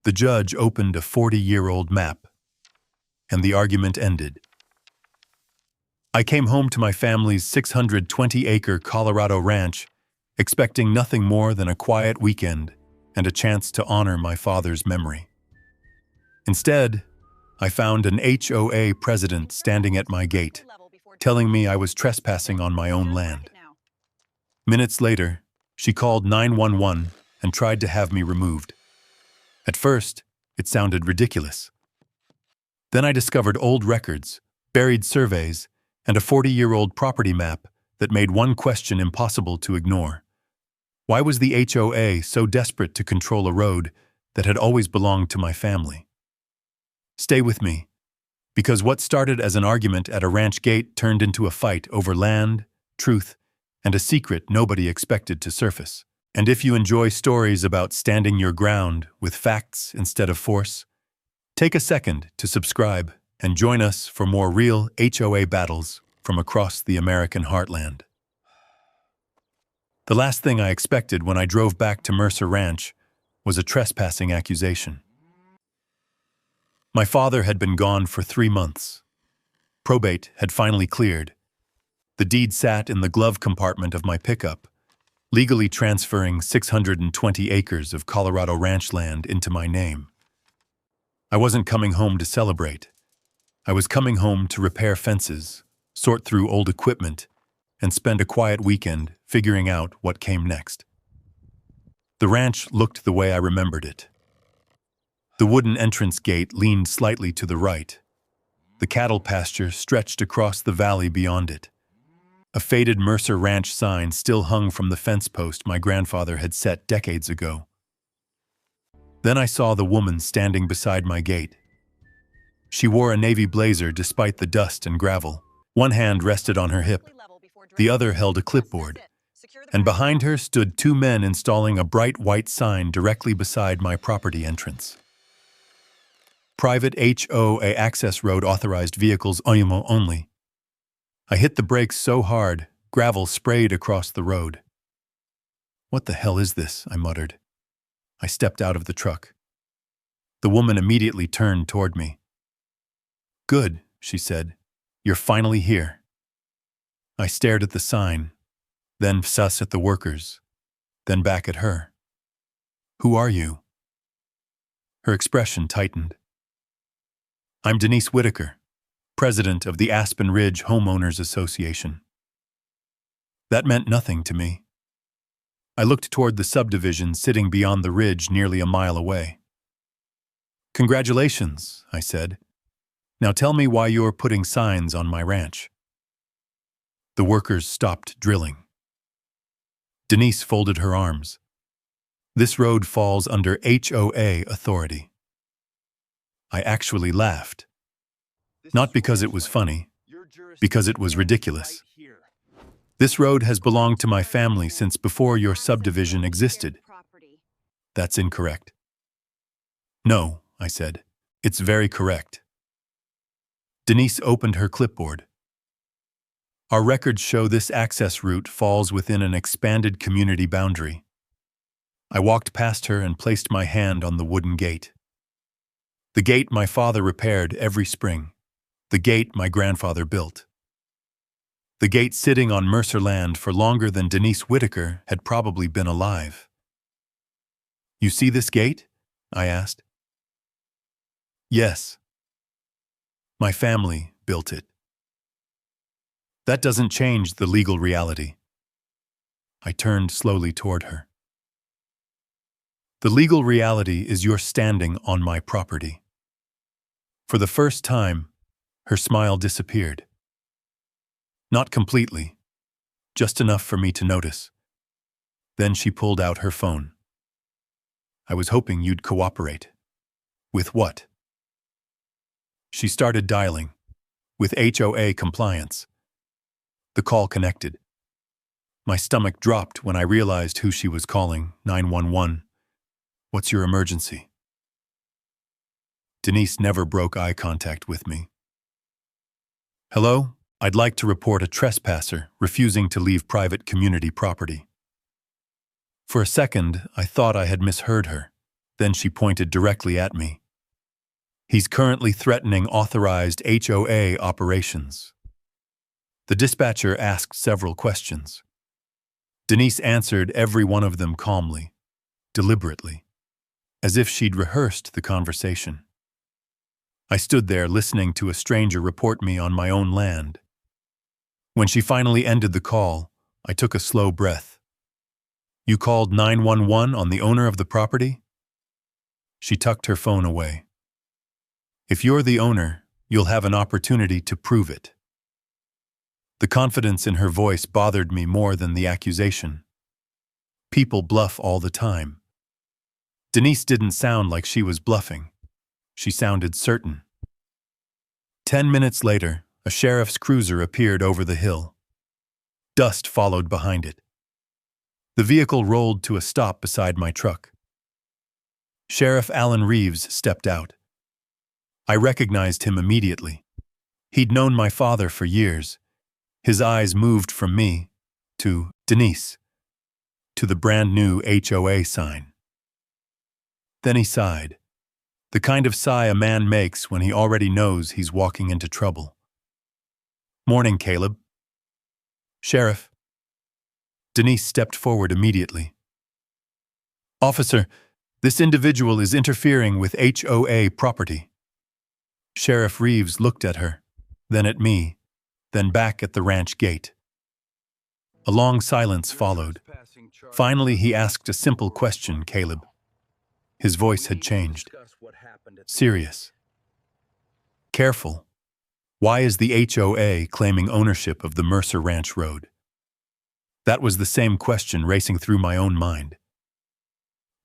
The judge opened a 40-year-old map, and the argument ended. I came home to my family's 620-acre Colorado ranch, expecting nothing more than a quiet weekend and a chance to honor my father's memory. Instead, I found an HOA president standing at my gate, telling me I was trespassing on my own land. Minutes later, she called 911 and tried to have me removed. At first, it sounded ridiculous. Then I discovered old records, buried surveys, and a 40-year-old property map that made one question impossible to ignore. Why was the HOA so desperate to control a road that had always belonged to my family? Stay with me, because what started as an argument at a ranch gate turned into a fight over land, truth, and a secret nobody expected to surface. And if you enjoy stories about standing your ground with facts instead of force, take a second to subscribe and join us for more real HOA battles from across the American heartland. The last thing I expected when I drove back to Mercer Ranch was a trespassing accusation. My father had been gone for 3 months. Probate had finally cleared. The deed sat in the glove compartment of my pickup, legally transferring 620 acres of Colorado ranch land into my name. I wasn't coming home to celebrate. I was coming home to repair fences, sort through old equipment, and spend a quiet weekend figuring out what came next. The ranch looked the way I remembered it. The wooden entrance gate leaned slightly to the right. The cattle pasture stretched across the valley beyond it. A faded Mercer Ranch sign still hung from the fence post my grandfather had set decades ago. Then I saw the woman standing beside my gate. She wore a navy blazer despite the dust and gravel. One hand rested on her hip, the other held a clipboard, and behind her stood 2 men installing a bright white sign directly beside my property entrance. Private HOA access road authorized vehicles only. I hit the brakes so hard, gravel sprayed across the road. "What the hell is this?" I muttered. I stepped out of the truck. The woman immediately turned toward me. "Good," she said. "You're finally here." I stared at the sign, then sus at the workers, then back at her. "Who are you?" Her expression tightened. "I'm Denise Whitaker, president of the Aspen Ridge Homeowners Association." That meant nothing to me. I looked toward the subdivision sitting beyond the ridge nearly a mile away. "Congratulations," I said. "Now tell me why you're putting signs on my ranch." The workers stopped drilling. Denise folded her arms. "This road falls under HOA authority." I actually laughed. Not because it was funny, because it was ridiculous. "This road has belonged to my family since before your subdivision existed." "That's incorrect." "No," I said. "It's very correct." Denise opened her clipboard. "Our records show this access route falls within an expanded community boundary." I walked past her and placed my hand on the wooden gate. The gate my father repaired every spring. The gate my grandfather built. The gate sitting on Mercer land for longer than Denise Whitaker had probably been alive. "You see this gate?" I asked. "Yes. My family built it." "That doesn't change the legal reality." I turned slowly toward her. "The legal reality is you're standing on my property." For the first time, her smile disappeared. Not completely, just enough for me to notice. Then she pulled out her phone. "I was hoping you'd cooperate." "With what?" She started dialing. "With HOA compliance." The call connected. My stomach dropped when I realized who she was calling, 911. "What's your emergency?" Denise never broke eye contact with me. "Hello? I'd like to report a trespasser refusing to leave private community property." For a second, I thought I had misheard her. Then she pointed directly at me. He's currently threatening authorized HOA operations. The dispatcher asked several questions. Denise answered every one of them calmly, deliberately, as if she'd rehearsed the conversation. I stood there listening to a stranger report me on my own land. When she finally ended the call, I took a slow breath. "You called 911 on the owner of the property?" She tucked her phone away. "If you're the owner, you'll have an opportunity to prove it." The confidence in her voice bothered me more than the accusation. People bluff all the time. Denise didn't sound like she was bluffing. She sounded certain. 10 minutes later, a sheriff's cruiser appeared over the hill. Dust followed behind it. The vehicle rolled to a stop beside my truck. Sheriff Alan Reeves stepped out. I recognized him immediately. He'd known my father for years. His eyes moved from me to Denise, to the brand new HOA sign. Then he sighed, the kind of sigh a man makes when he already knows he's walking into trouble. "Morning, Caleb." "Sheriff." Denise stepped forward immediately. "Officer, this individual is interfering with HOA property." Sheriff Reeves looked at her, then at me, then back at the ranch gate. A long silence followed. Finally, he asked a simple question, Caleb. His voice had changed. Serious. Careful. Why is the HOA claiming ownership of the Mercer Ranch Road? That was the same question racing through my own mind.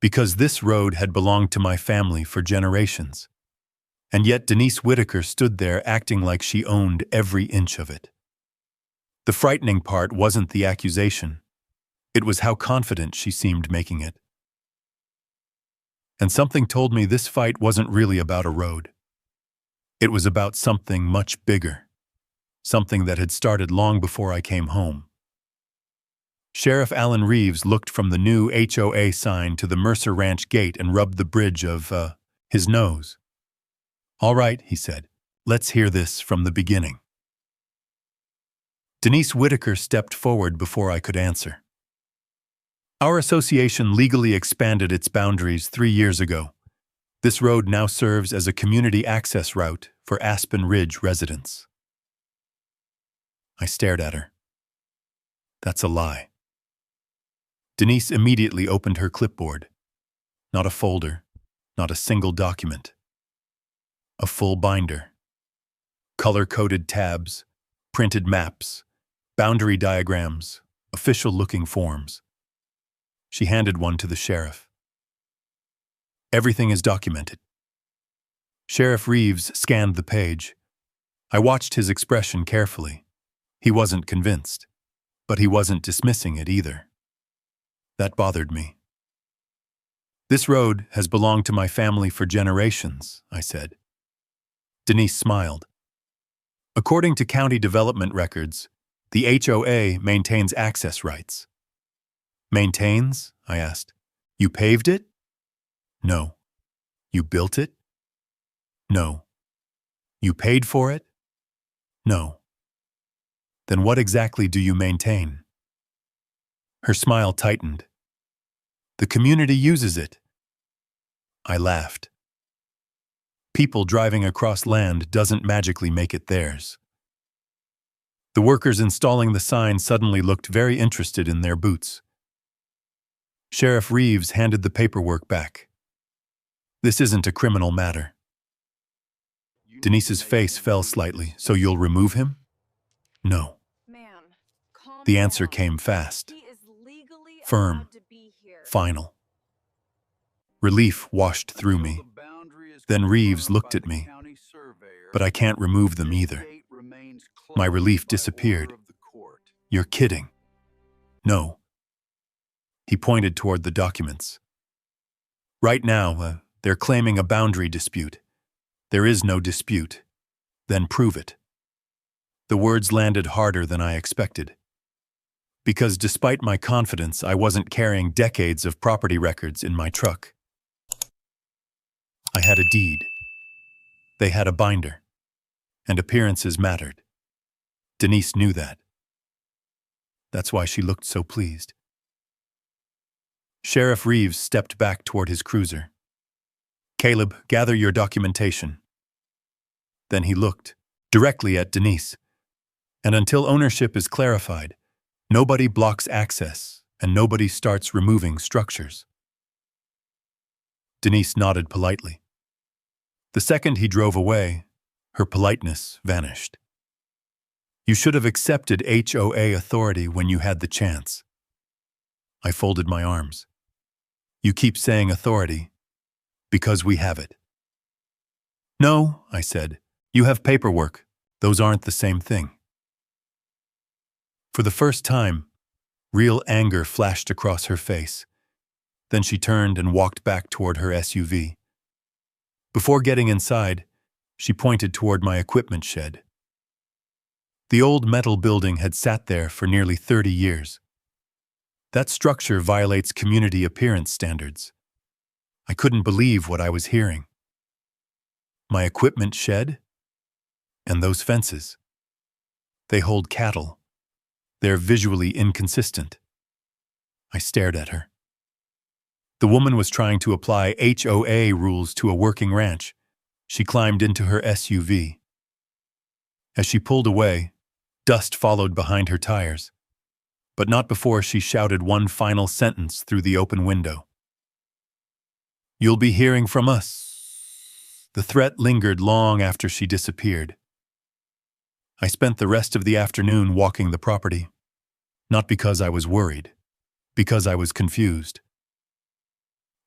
Because this road had belonged to my family for generations. And yet Denise Whitaker stood there acting like she owned every inch of it. The frightening part wasn't the accusation. It was how confident she seemed making it. And something told me this fight wasn't really about a road. It was about something much bigger. Something that had started long before I came home. Sheriff Alan Reeves looked from the new HOA sign to the Mercer Ranch gate and rubbed the bridge of, his nose. "All right," he said, "let's hear this from the beginning." Denise Whitaker stepped forward before I could answer. "Our association legally expanded its boundaries 3 years ago. This road now serves as a community access route for Aspen Ridge residents." I stared at her. That's a lie. Denise immediately opened her clipboard. Not a folder, not a single document. A full binder. Color-coded tabs, printed maps, boundary diagrams, official-looking forms. She handed one to the sheriff. "Everything is documented." Sheriff Reeves scanned the page. I watched his expression carefully. He wasn't convinced, but he wasn't dismissing it either. That bothered me. "This road has belonged to my family for generations," I said. Denise smiled. "According to county development records, the HOA maintains access rights." "Maintains?" I asked. "You paved it?" "No." "You built it?" "No." "You paid for it?" "No." "Then what exactly do you maintain?" Her smile tightened. "The community uses it." I laughed. People driving across land doesn't magically make it theirs. The workers installing the sign suddenly looked very interested in their boots. Sheriff Reeves handed the paperwork back. "This isn't a criminal matter." Denise's face fell slightly. "So you'll remove him?" "No." The answer came fast. Firm. Final. Relief washed through me. Then Reeves looked at me. "But I can't remove them either." My relief disappeared. "You're kidding." "No." He pointed toward the documents. "Right now, they're claiming a boundary dispute. There is no dispute. Then prove it." The words landed harder than I expected. Because despite my confidence, I wasn't carrying decades of property records in my truck. I had a deed. They had a binder. And appearances mattered. Denise knew that. That's why she looked so pleased. Sheriff Reeves stepped back toward his cruiser. "Caleb, gather your documentation." Then he looked directly at Denise. "And until ownership is clarified, nobody blocks access and nobody starts removing structures." Denise nodded politely. The second he drove away, her politeness vanished. "You should have accepted HOA authority when you had the chance." I folded my arms. "You keep saying authority because we have it." "No," I said. "You have paperwork. Those aren't the same thing." For the first time, real anger flashed across her face. Then she turned and walked back toward her SUV. Before getting inside, she pointed toward my equipment shed. The old metal building had sat there for nearly 30 years. That structure violates community appearance standards. I couldn't believe what I was hearing. My equipment shed? And those fences. They hold cattle. They're visually inconsistent. I stared at her. The woman was trying to apply HOA rules to a working ranch. She climbed into her SUV. As she pulled away, dust followed behind her tires, but not before she shouted one final sentence through the open window. "You'll be hearing from us." The threat lingered long after she disappeared. I spent the rest of the afternoon walking the property, not because I was worried, because I was confused.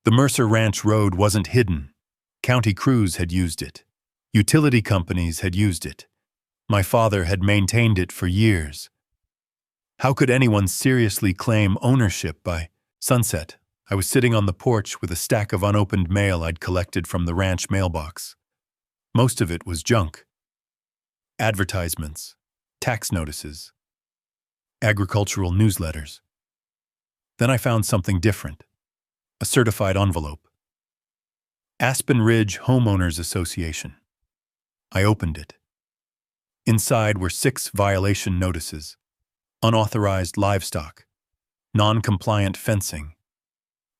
The Mercer Ranch Road wasn't hidden. County crews had used it. Utility companies had used it. My father had maintained it for years. How could anyone seriously claim ownership by sunset? I was sitting on the porch with a stack of unopened mail I'd collected from the ranch mailbox. Most of it was junk. Advertisements, tax notices, agricultural newsletters. Then I found something different. A certified envelope. Aspen Ridge Homeowners Association. I opened it. Inside were 6 violation notices: unauthorized livestock, non-compliant fencing,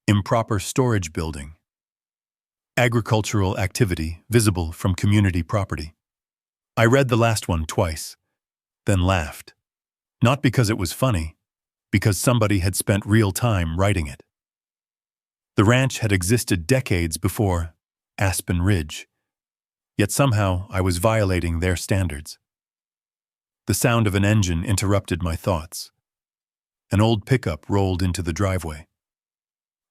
improper storage building, agricultural activity visible from community property. I read the last one twice, then laughed. Not because it was funny, because somebody had spent real time writing it. The ranch had existed decades before Aspen Ridge, yet somehow I was violating their standards. The sound of an engine interrupted my thoughts. An old pickup rolled into the driveway.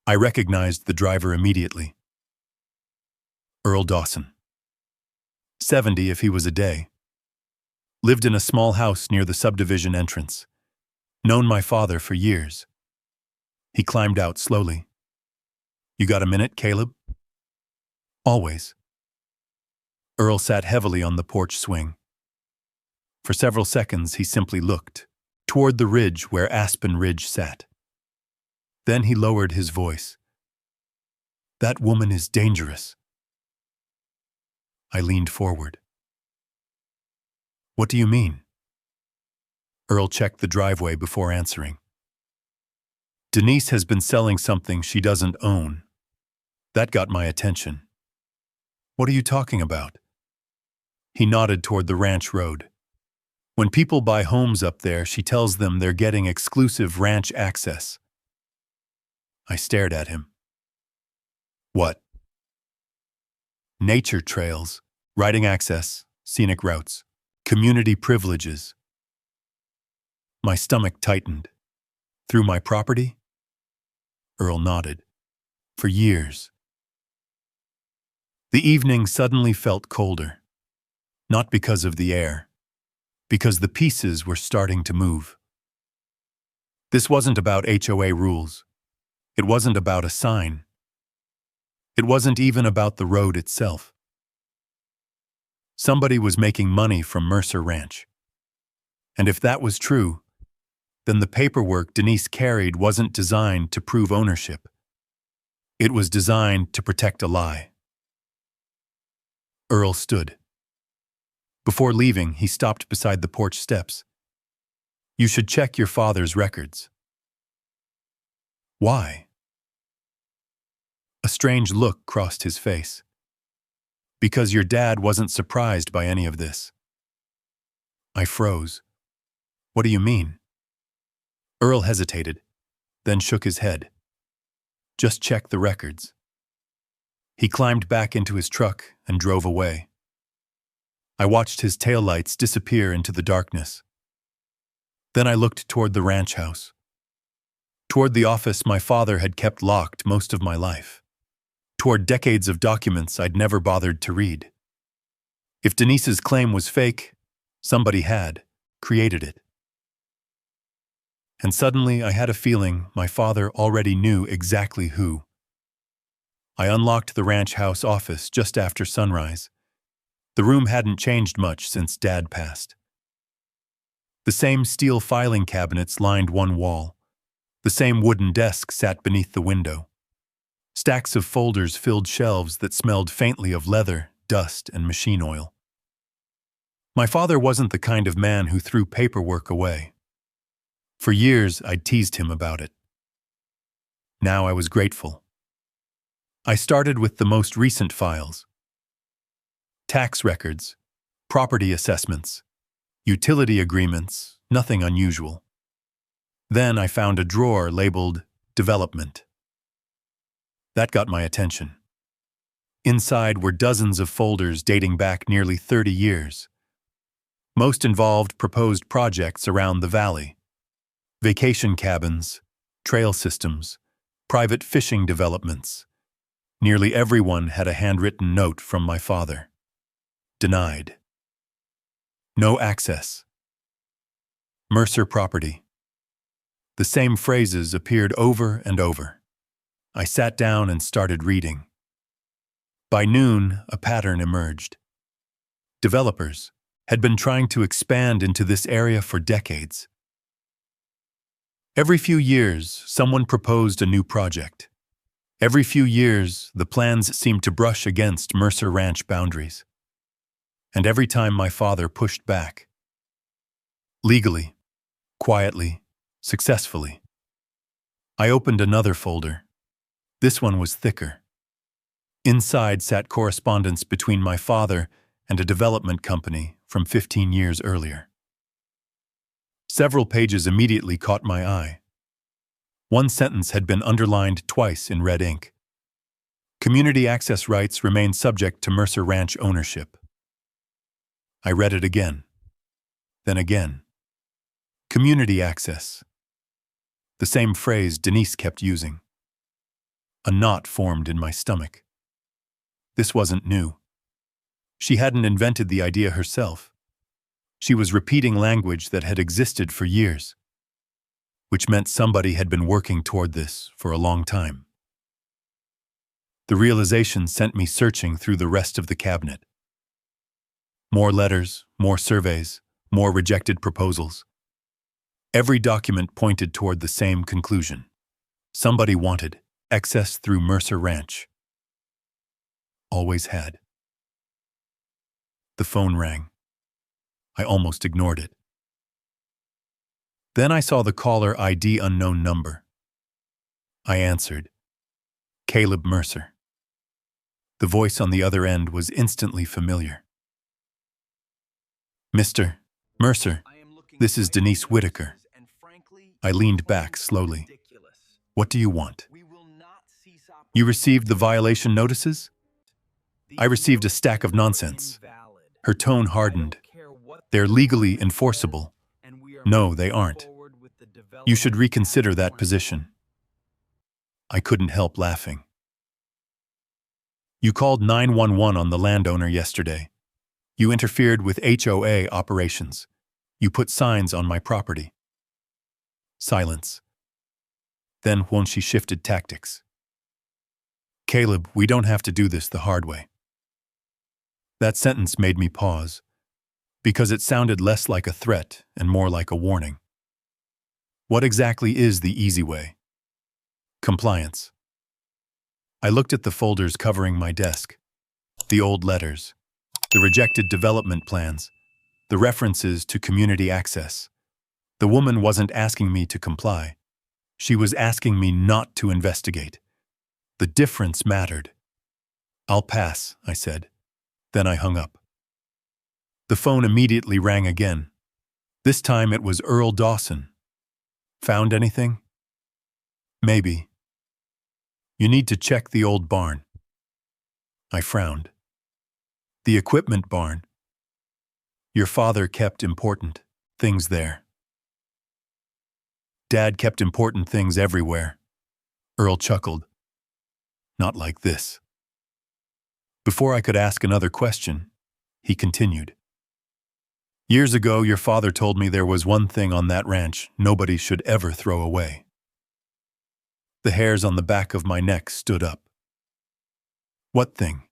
I recognized the driver immediately. Earl Dawson. 70 if he was a day. Lived in a small house near the subdivision entrance. Known my father for years. He climbed out slowly. "You got a minute, Caleb?" "Always." Earl sat heavily on the porch swing. For several seconds he simply looked, toward the ridge where Aspen Ridge sat. Then he lowered his voice. "That woman is dangerous." I leaned forward. "What do you mean?" Earl checked the driveway before answering. "Denise has been selling something she doesn't own. That got my attention." "What are you talking about?" He nodded toward the ranch road. "When people buy homes up there, she tells them they're getting exclusive ranch access." I stared at him. "What?" "Nature trails, riding access, scenic routes, community privileges." My stomach tightened. "Through my property?" Earl nodded. "For years." The evening suddenly felt colder. Not because of the air, because the pieces were starting to move. This wasn't about HOA rules. It wasn't about a sign. It wasn't even about the road itself. Somebody was making money from Mercer Ranch. And if that was true, then the paperwork Denise carried wasn't designed to prove ownership. It was designed to protect a lie. Earl stood. Before leaving, he stopped beside the porch steps. "You should check your father's records." "Why?" A strange look crossed his face. "Because your dad wasn't surprised by any of this." I froze. "What do you mean?" Earl hesitated, then shook his head. "Just check the records." He climbed back into his truck and drove away. I watched his taillights disappear into the darkness. Then I looked toward the ranch house. Toward the office my father had kept locked most of my life. Toward decades of documents I'd never bothered to read. If Denise's claim was fake, somebody had created it. And suddenly I had a feeling my father already knew exactly who. I unlocked the ranch house office just after sunrise. The room hadn't changed much since Dad passed. The same steel filing cabinets lined one wall. The same wooden desk sat beneath the window. Stacks of folders filled shelves that smelled faintly of leather, dust, and machine oil. My father wasn't the kind of man who threw paperwork away. For years, I'd teased him about it. Now I was grateful. I started with the most recent files. Tax records, property assessments, utility agreements, nothing unusual. Then I found a drawer labeled Development. That got my attention. Inside were dozens of folders dating back nearly 30 years. Most involved proposed projects around the valley. Vacation cabins, trail systems, private fishing developments. Nearly everyone had a handwritten note from my father. Denied. No access. Mercer property. The same phrases appeared over and over. I sat down and started reading. By noon, a pattern emerged. Developers had been trying to expand into this area for decades. Every few years, someone proposed a new project. Every few years, the plans seemed to brush against Mercer Ranch boundaries. And every time my father pushed back. Legally, quietly, successfully. I opened another folder. This one was thicker. Inside sat correspondence between my father and a development company from 15 years earlier. Several pages immediately caught my eye. One sentence had been underlined twice in red ink. Community access rights remain subject to Mercer Ranch ownership. I read it again. Then again. Community access. The same phrase Denise kept using. A knot formed in my stomach. This wasn't new. She hadn't invented the idea herself. She was repeating language that had existed for years, which meant somebody had been working toward this for a long time. The realization sent me searching through the rest of the cabinet. More letters, more surveys, more rejected proposals. Every document pointed toward the same conclusion. Somebody wanted access through Mercer Ranch. Always had. The phone rang. I almost ignored it. Then I saw the caller ID unknown number. I answered. Caleb Mercer. The voice on the other end was instantly familiar. "Mr. Mercer, this is Denise Whitaker." I leaned back slowly. "What do you want?" "You received the violation notices?" "I received a stack of nonsense." Her tone hardened. "They're legally enforceable." "No, they aren't. You should reconsider that position." I couldn't help laughing. "You called 911 on the landowner yesterday. You interfered with HOA operations. You put signs on my property." Silence. Then Wonshi shifted tactics. "Caleb, we don't have to do this the hard way." That sentence made me pause, because it sounded less like a threat and more like a warning. What exactly is the easy way? Compliance. I looked at the folders covering my desk. The old letters. The rejected development plans, the references to community access. The woman wasn't asking me to comply. She was asking me not to investigate. The difference mattered. "I'll pass," I said. Then I hung up. The phone immediately rang again. This time it was Earl Dawson. "Found anything?" "Maybe." "You need to check the old barn." I frowned. "The equipment barn?" "Your father kept important things there." "Dad kept important things everywhere." Earl chuckled. "Not like this." Before I could ask another question, he continued. "Years ago, your father told me there was one thing on that ranch nobody should ever throw away." The hairs on the back of my neck stood up. "What thing?"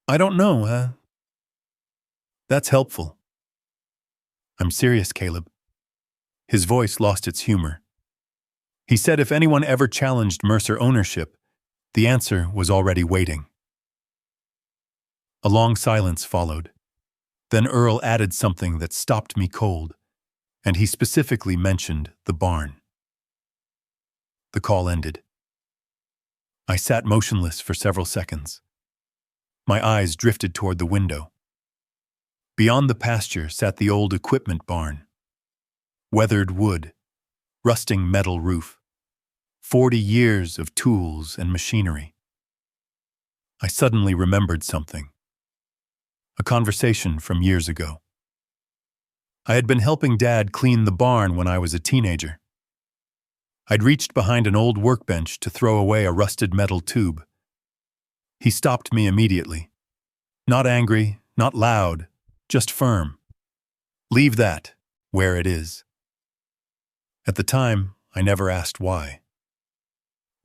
"I don't know, That's helpful." "I'm serious, Caleb." His voice lost its humor. He said if anyone ever challenged Mercer ownership, the answer was already waiting. A long silence followed. Then Earl added something that stopped me cold, and he specifically mentioned the barn. The call ended. I sat motionless for several seconds. My eyes drifted toward the window. Beyond the pasture sat the old equipment barn. Weathered wood, rusting metal roof, 40 years of tools and machinery. I suddenly remembered something. A conversation from years ago. I had been helping Dad clean the barn when I was a teenager. I'd reached behind an old workbench to throw away a rusted metal tube. He stopped me immediately. Not angry, not loud, just firm. "Leave that where it is." At the time, I never asked why.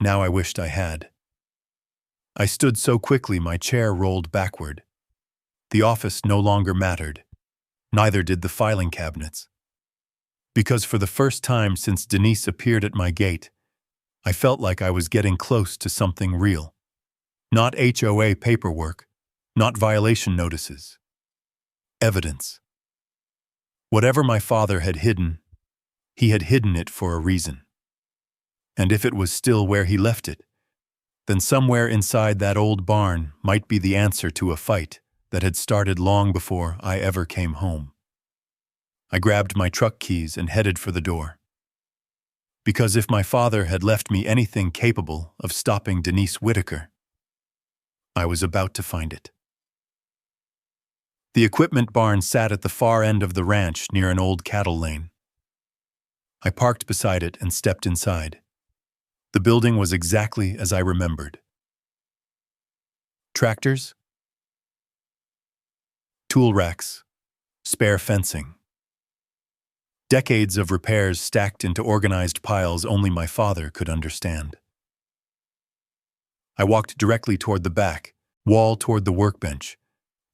Now I wished I had. I stood so quickly my chair rolled backward. The office no longer mattered. Neither did the filing cabinets. Because for the first time since Denise appeared at my gate, I felt like I was getting close to something real. Not HOA paperwork, not violation notices. Evidence. Whatever my father had hidden, he had hidden it for a reason. And if it was still where he left it, then somewhere inside that old barn might be the answer to a fight that had started long before I ever came home. I grabbed my truck keys and headed for the door. Because if my father had left me anything capable of stopping Denise Whitaker, I was about to find it. The equipment barn sat at the far end of the ranch near an old cattle lane. I parked beside it and stepped inside. The building was exactly as I remembered. Tractors, tool racks, spare fencing. Decades of repairs stacked into organized piles only my father could understand. I walked directly toward the back, wall toward the workbench,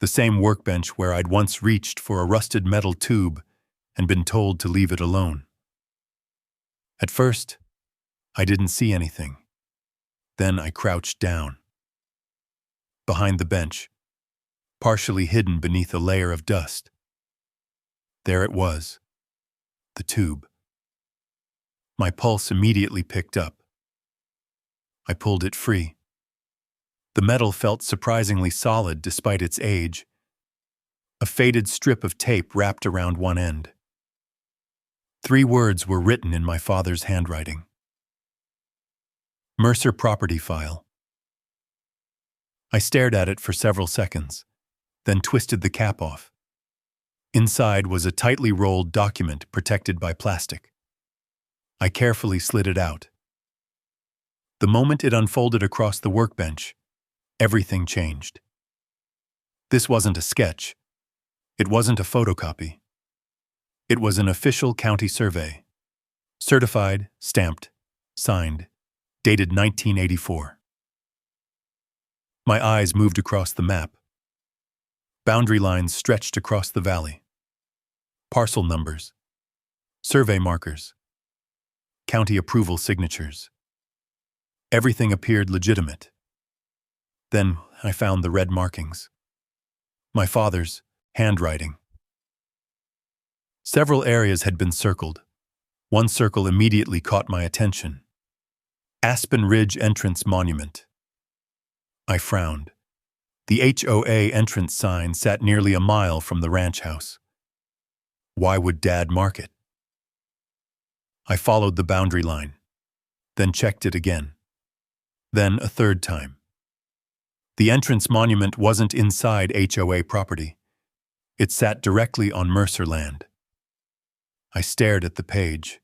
the same workbench where I'd once reached for a rusted metal tube and been told to leave it alone. At first, I didn't see anything. Then I crouched down. Behind the bench, partially hidden beneath a layer of dust. There it was, the tube. My pulse immediately picked up. I pulled it free. The metal felt surprisingly solid despite its age. A faded strip of tape wrapped around one end. 3 words were written in my father's handwriting. Mercer Property File. I stared at it for several seconds, then twisted the cap off. Inside was a tightly rolled document protected by plastic. I carefully slid it out. The moment it unfolded across the workbench, everything changed. This wasn't a sketch. It wasn't a photocopy. It was an official county survey. Certified, stamped, signed, dated 1984. My eyes moved across the map. Boundary lines stretched across the valley. Parcel numbers. Survey markers. County approval signatures. Everything appeared legitimate. Then I found the red markings. My father's handwriting. Several areas had been circled. One circle immediately caught my attention. Aspen Ridge Entrance Monument. I frowned. The HOA entrance sign sat nearly a mile from the ranch house. Why would Dad mark it? I followed the boundary line, then checked it again. Then a third time. The entrance monument wasn't inside HOA property. It sat directly on Mercer land. I stared at the page.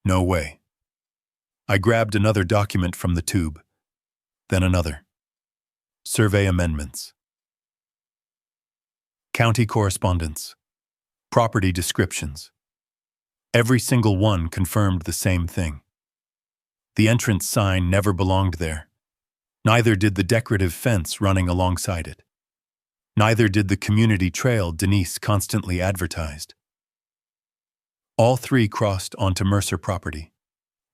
No way. I grabbed another document from the tube, then another. Survey amendments. County correspondence. Property descriptions. Every single one confirmed the same thing. The entrance sign never belonged there. Neither did the decorative fence running alongside it. Neither did the community trail Denise constantly advertised. All three crossed onto Mercer property,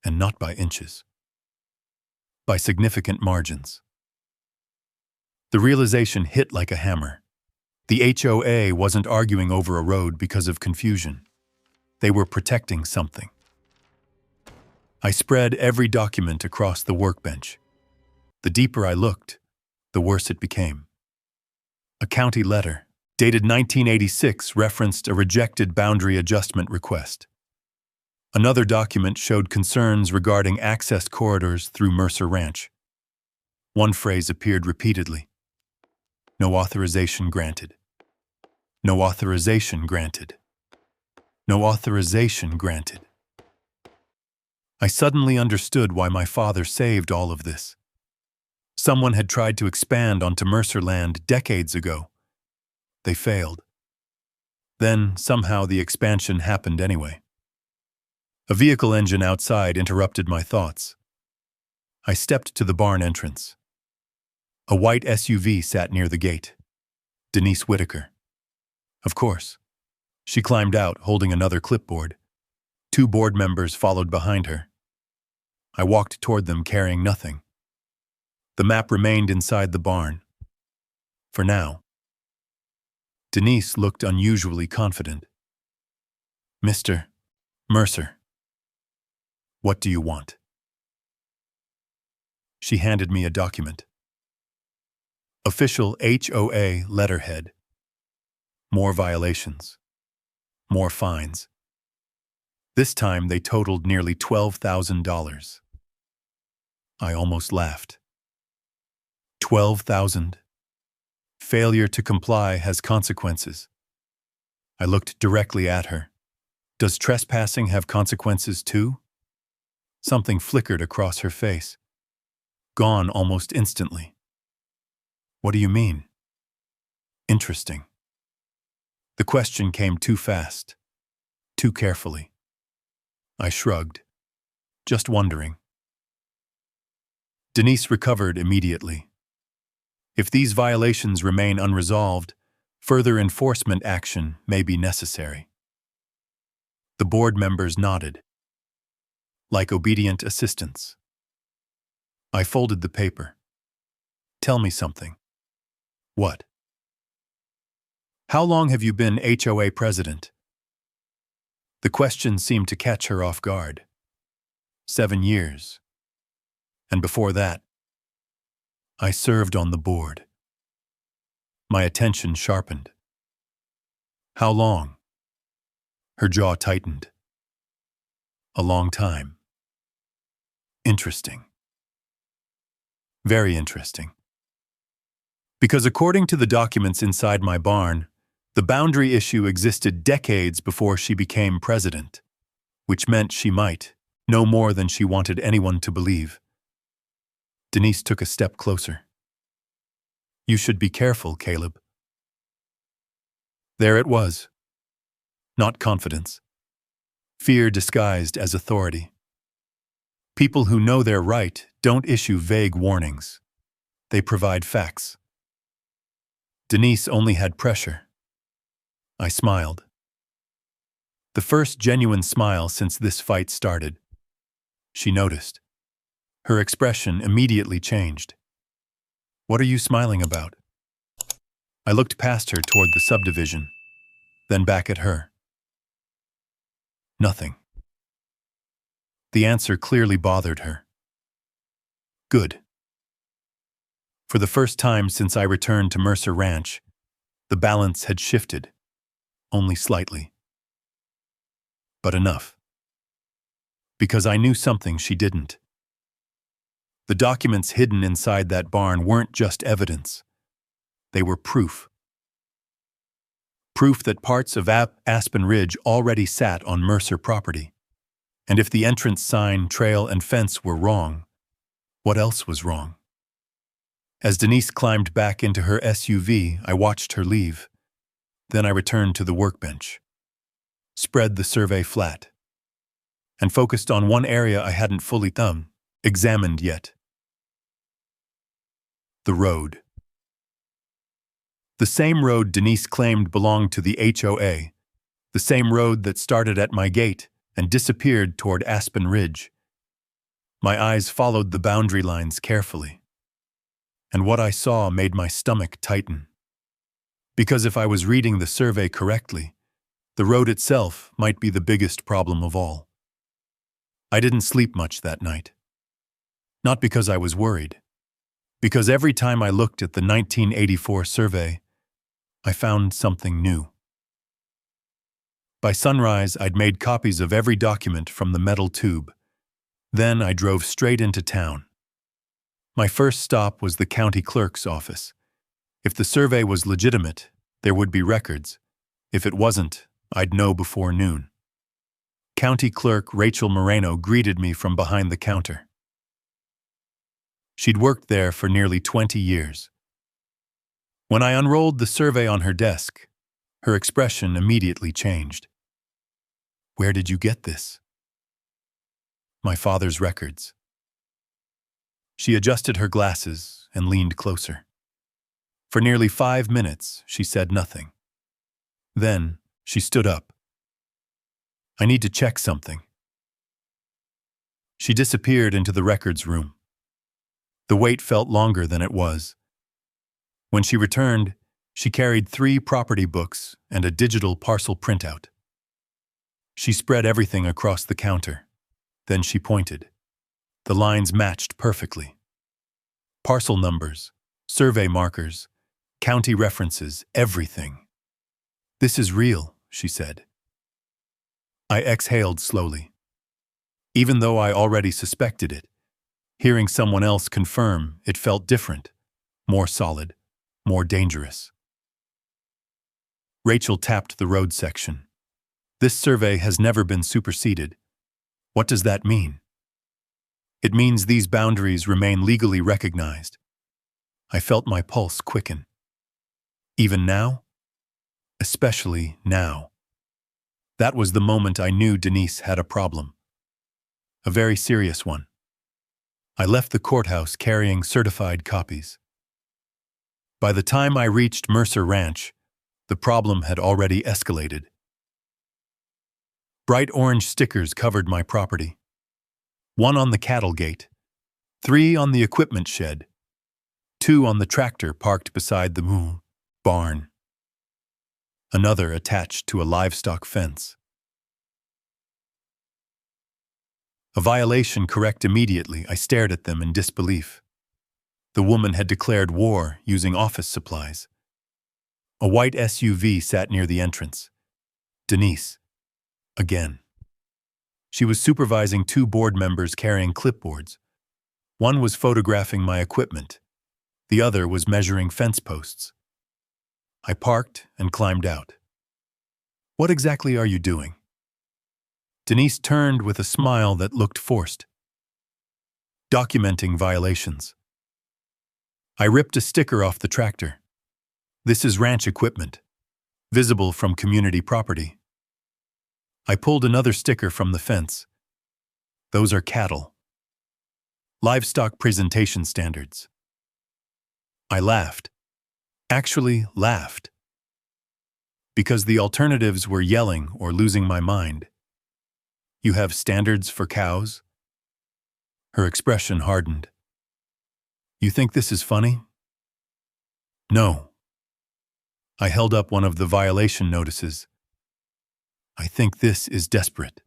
and not by inches. By significant margins. The realization hit like a hammer. The HOA wasn't arguing over a road because of confusion. They were protecting something. I spread every document across the workbench. The deeper I looked, the worse it became. A county letter, dated 1986, referenced a rejected boundary adjustment request. Another document showed concerns regarding access corridors through Mercer Ranch. One phrase appeared repeatedly. No authorization granted. No authorization granted. No authorization granted. I suddenly understood why my father saved all of this. Someone had tried to expand onto Mercer land decades ago. They failed. Then, somehow, the expansion happened anyway. A vehicle engine outside interrupted my thoughts. I stepped to the barn entrance. A white SUV sat near the gate. Denise Whitaker. Of course. She climbed out, holding another clipboard. Two board members followed behind her. I walked toward them carrying nothing. The map remained inside the barn. For now. Denise looked unusually confident. Mr. Mercer. What do you want? She handed me a document. Official HOA letterhead. More violations. More fines. This time they totaled nearly $12,000. I almost laughed. 12,000. Failure to comply has consequences. I looked directly at her. Does trespassing have consequences too? Something flickered across her face. Gone almost instantly. What do you mean? Interesting. The question came too fast, too carefully. I shrugged, just wondering. Denise recovered immediately. If these violations remain unresolved, further enforcement action may be necessary. The board members nodded, like obedient assistants. I folded the paper. Tell me something. What? How long have you been HOA president? The question seemed to catch her off guard. 7 years. And before that, I served on the board. My attention sharpened. How long? Her jaw tightened. A long time. Interesting. Very interesting. Because according to the documents inside my barn, the boundary issue existed decades before she became president, which meant she might know more than she wanted anyone to believe. Denise took a step closer. You should be careful, Caleb. There it was. Not confidence. Fear disguised as authority. People who know they're right don't issue vague warnings. They provide facts. Denise only had pressure. I smiled. The first genuine smile since this fight started. She noticed. Her expression immediately changed. What are you smiling about? I looked past her toward the subdivision, then back at her. Nothing. The answer clearly bothered her. Good. For the first time since I returned to Mercer Ranch, the balance had shifted, only slightly. But enough. Because I knew something she didn't. The documents hidden inside that barn weren't just evidence. They were proof. Proof that parts of Aspen Ridge already sat on Mercer property. And if the entrance sign, trail, and fence were wrong, what else was wrong? As Denise climbed back into her SUV, I watched her leave. Then I returned to the workbench, spread the survey flat, and focused on one area I hadn't fully examined yet. The road. The same road Denise claimed belonged to the HOA, the same road that started at my gate and disappeared toward Aspen Ridge. My eyes followed the boundary lines carefully, and what I saw made my stomach tighten. Because if I was reading the survey correctly, the road itself might be the biggest problem of all. I didn't sleep much that night. Not because I was worried, because every time I looked at the 1984 survey, I found something new. By sunrise, I'd made copies of every document from the metal tube. Then I drove straight into town. My first stop was the county clerk's office. If the survey was legitimate, there would be records. If it wasn't, I'd know before noon. County Clerk Rachel Moreno greeted me from behind the counter. She'd worked there for nearly 20 years. When I unrolled the survey on her desk, her expression immediately changed. Where did you get this? My father's records. She adjusted her glasses and leaned closer. For nearly 5 minutes, she said nothing. Then, she stood up. I need to check something. She disappeared into the records room. The wait felt longer than it was. When she returned, she carried 3 property books and a digital parcel printout. She spread everything across the counter. Then she pointed. The lines matched perfectly. Parcel numbers, survey markers, county references, everything. This is real, she said. I exhaled slowly. Even though I already suspected it, hearing someone else confirm it felt different, more solid, more dangerous. Rachel tapped the road section. This survey has never been superseded. What does that mean? It means these boundaries remain legally recognized. I felt my pulse quicken. Even now? Especially now. That was the moment I knew Denise had a problem. A very serious one. I left the courthouse carrying certified copies. By the time I reached Mercer Ranch, the problem had already escalated. Bright orange stickers covered my property. 1 on the cattle gate, 3 on the equipment shed, 2 on the tractor parked beside the barn, another attached to a livestock fence. A violation correct immediately, I stared at them in disbelief. The woman had declared war using office supplies. A white SUV sat near the entrance. Denise. Again. She was supervising 2 board members carrying clipboards. One was photographing my equipment. The other was measuring fence posts. I parked and climbed out. What exactly are you doing? Denise turned with a smile that looked forced. Documenting violations. I ripped a sticker off the tractor. This is ranch equipment, visible from community property. I pulled another sticker from the fence. Those are cattle. Livestock presentation standards. I laughed. Actually laughed. Because the alternatives were yelling or losing my mind. You have standards for cows? Her expression hardened. You think this is funny? No. I held up one of the violation notices. I think this is desperate.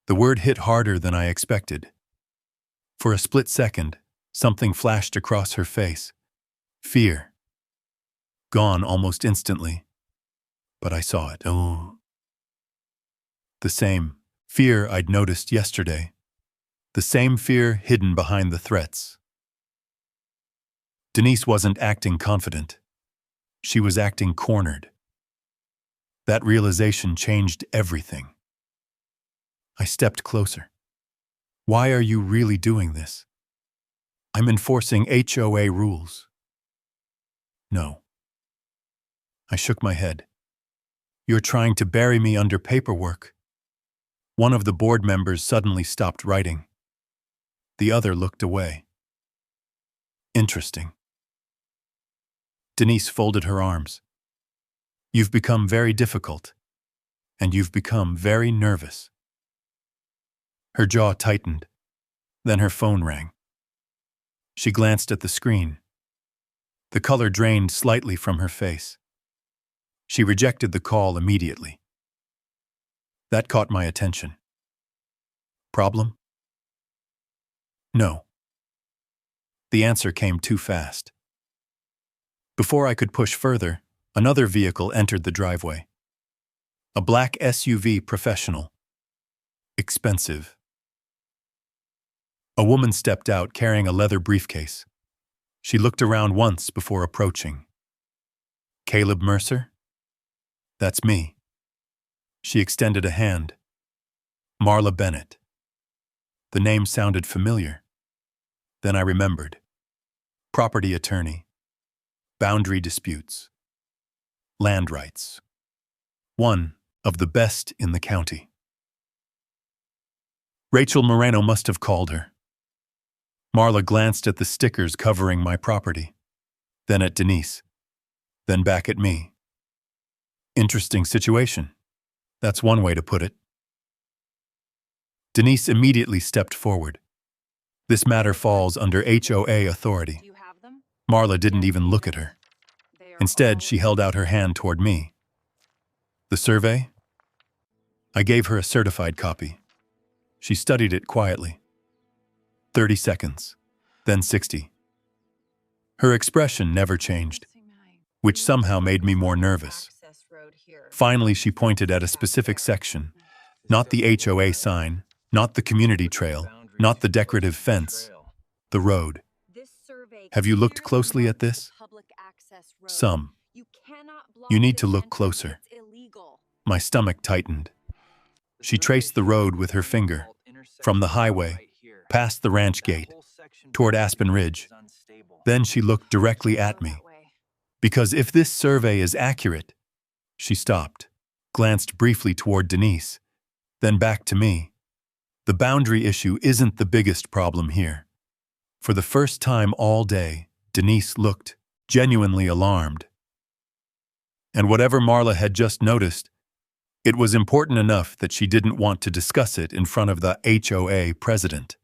The word hit harder than I expected. For a split second, something flashed across her face. Fear. Gone almost instantly. But I saw it. Oh. The same fear I'd noticed yesterday. The same fear hidden behind the threats. Denise wasn't acting confident. She was acting cornered. That realization changed everything. I stepped closer. Why are you really doing this? I'm enforcing HOA rules. No. I shook my head. You're trying to bury me under paperwork. One of the board members suddenly stopped writing. The other looked away. Interesting. Denise folded her arms. You've become very difficult, and you've become very nervous. Her jaw tightened. Then her phone rang. She glanced at the screen. The color drained slightly from her face. She rejected the call immediately. That caught my attention. Problem? No. The answer came too fast. Before I could push further, another vehicle entered the driveway. A black SUV professional. Expensive. A woman stepped out carrying a leather briefcase. She looked around once before approaching. Caleb Mercer? That's me. She extended a hand. Marla Bennett. The name sounded familiar. Then I remembered. Property attorney. Boundary disputes. Land rights. One of the best in the county. Rachel Moreno must have called her. Marla glanced at the stickers covering my property, then at Denise, then back at me. Interesting situation. That's one way to put it. Denise immediately stepped forward. This matter falls under HOA authority. Do you have them? Marla didn't even look at her. Instead, she held out her hand toward me. The survey? I gave her a certified copy. She studied it quietly. 30 seconds, then 60. Her expression never changed, which somehow made me more nervous. Finally, she pointed at a specific section, not the HOA sign, not the community trail, not the decorative fence, the road. Have you looked closely at this? Some. You need to look closer. My stomach tightened. She traced the road with her finger, from the highway, past the ranch gate, toward Aspen Ridge. Then she looked directly at me. Because if this survey is accurate, she stopped, glanced briefly toward Denise, then back to me. The boundary issue isn't the biggest problem here. For the first time all day, Denise looked genuinely alarmed. And whatever Marla had just noticed, it was important enough that she didn't want to discuss it in front of the HOA president.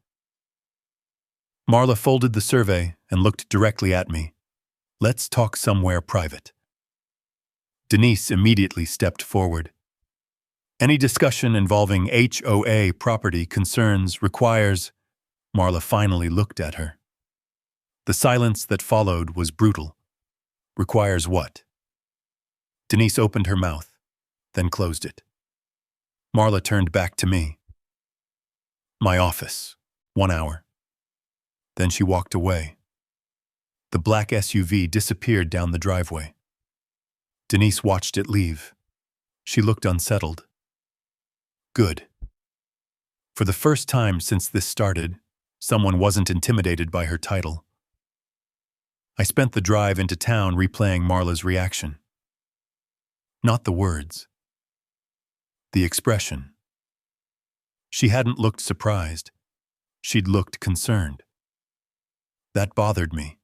Marla folded the survey and looked directly at me. Let's talk somewhere private. Denise immediately stepped forward. Any discussion involving HOA property concerns requires... Marla finally looked at her. The silence that followed was brutal. Requires what? Denise opened her mouth, then closed it. Marla turned back to me. My office. 1 hour. Then she walked away. The black SUV disappeared down the driveway. Denise watched it leave. She looked unsettled. Good. For the first time since this started, someone wasn't intimidated by her title. I spent the drive into town replaying Marla's reaction. Not the words. The expression. She hadn't looked surprised. She'd looked concerned. That bothered me.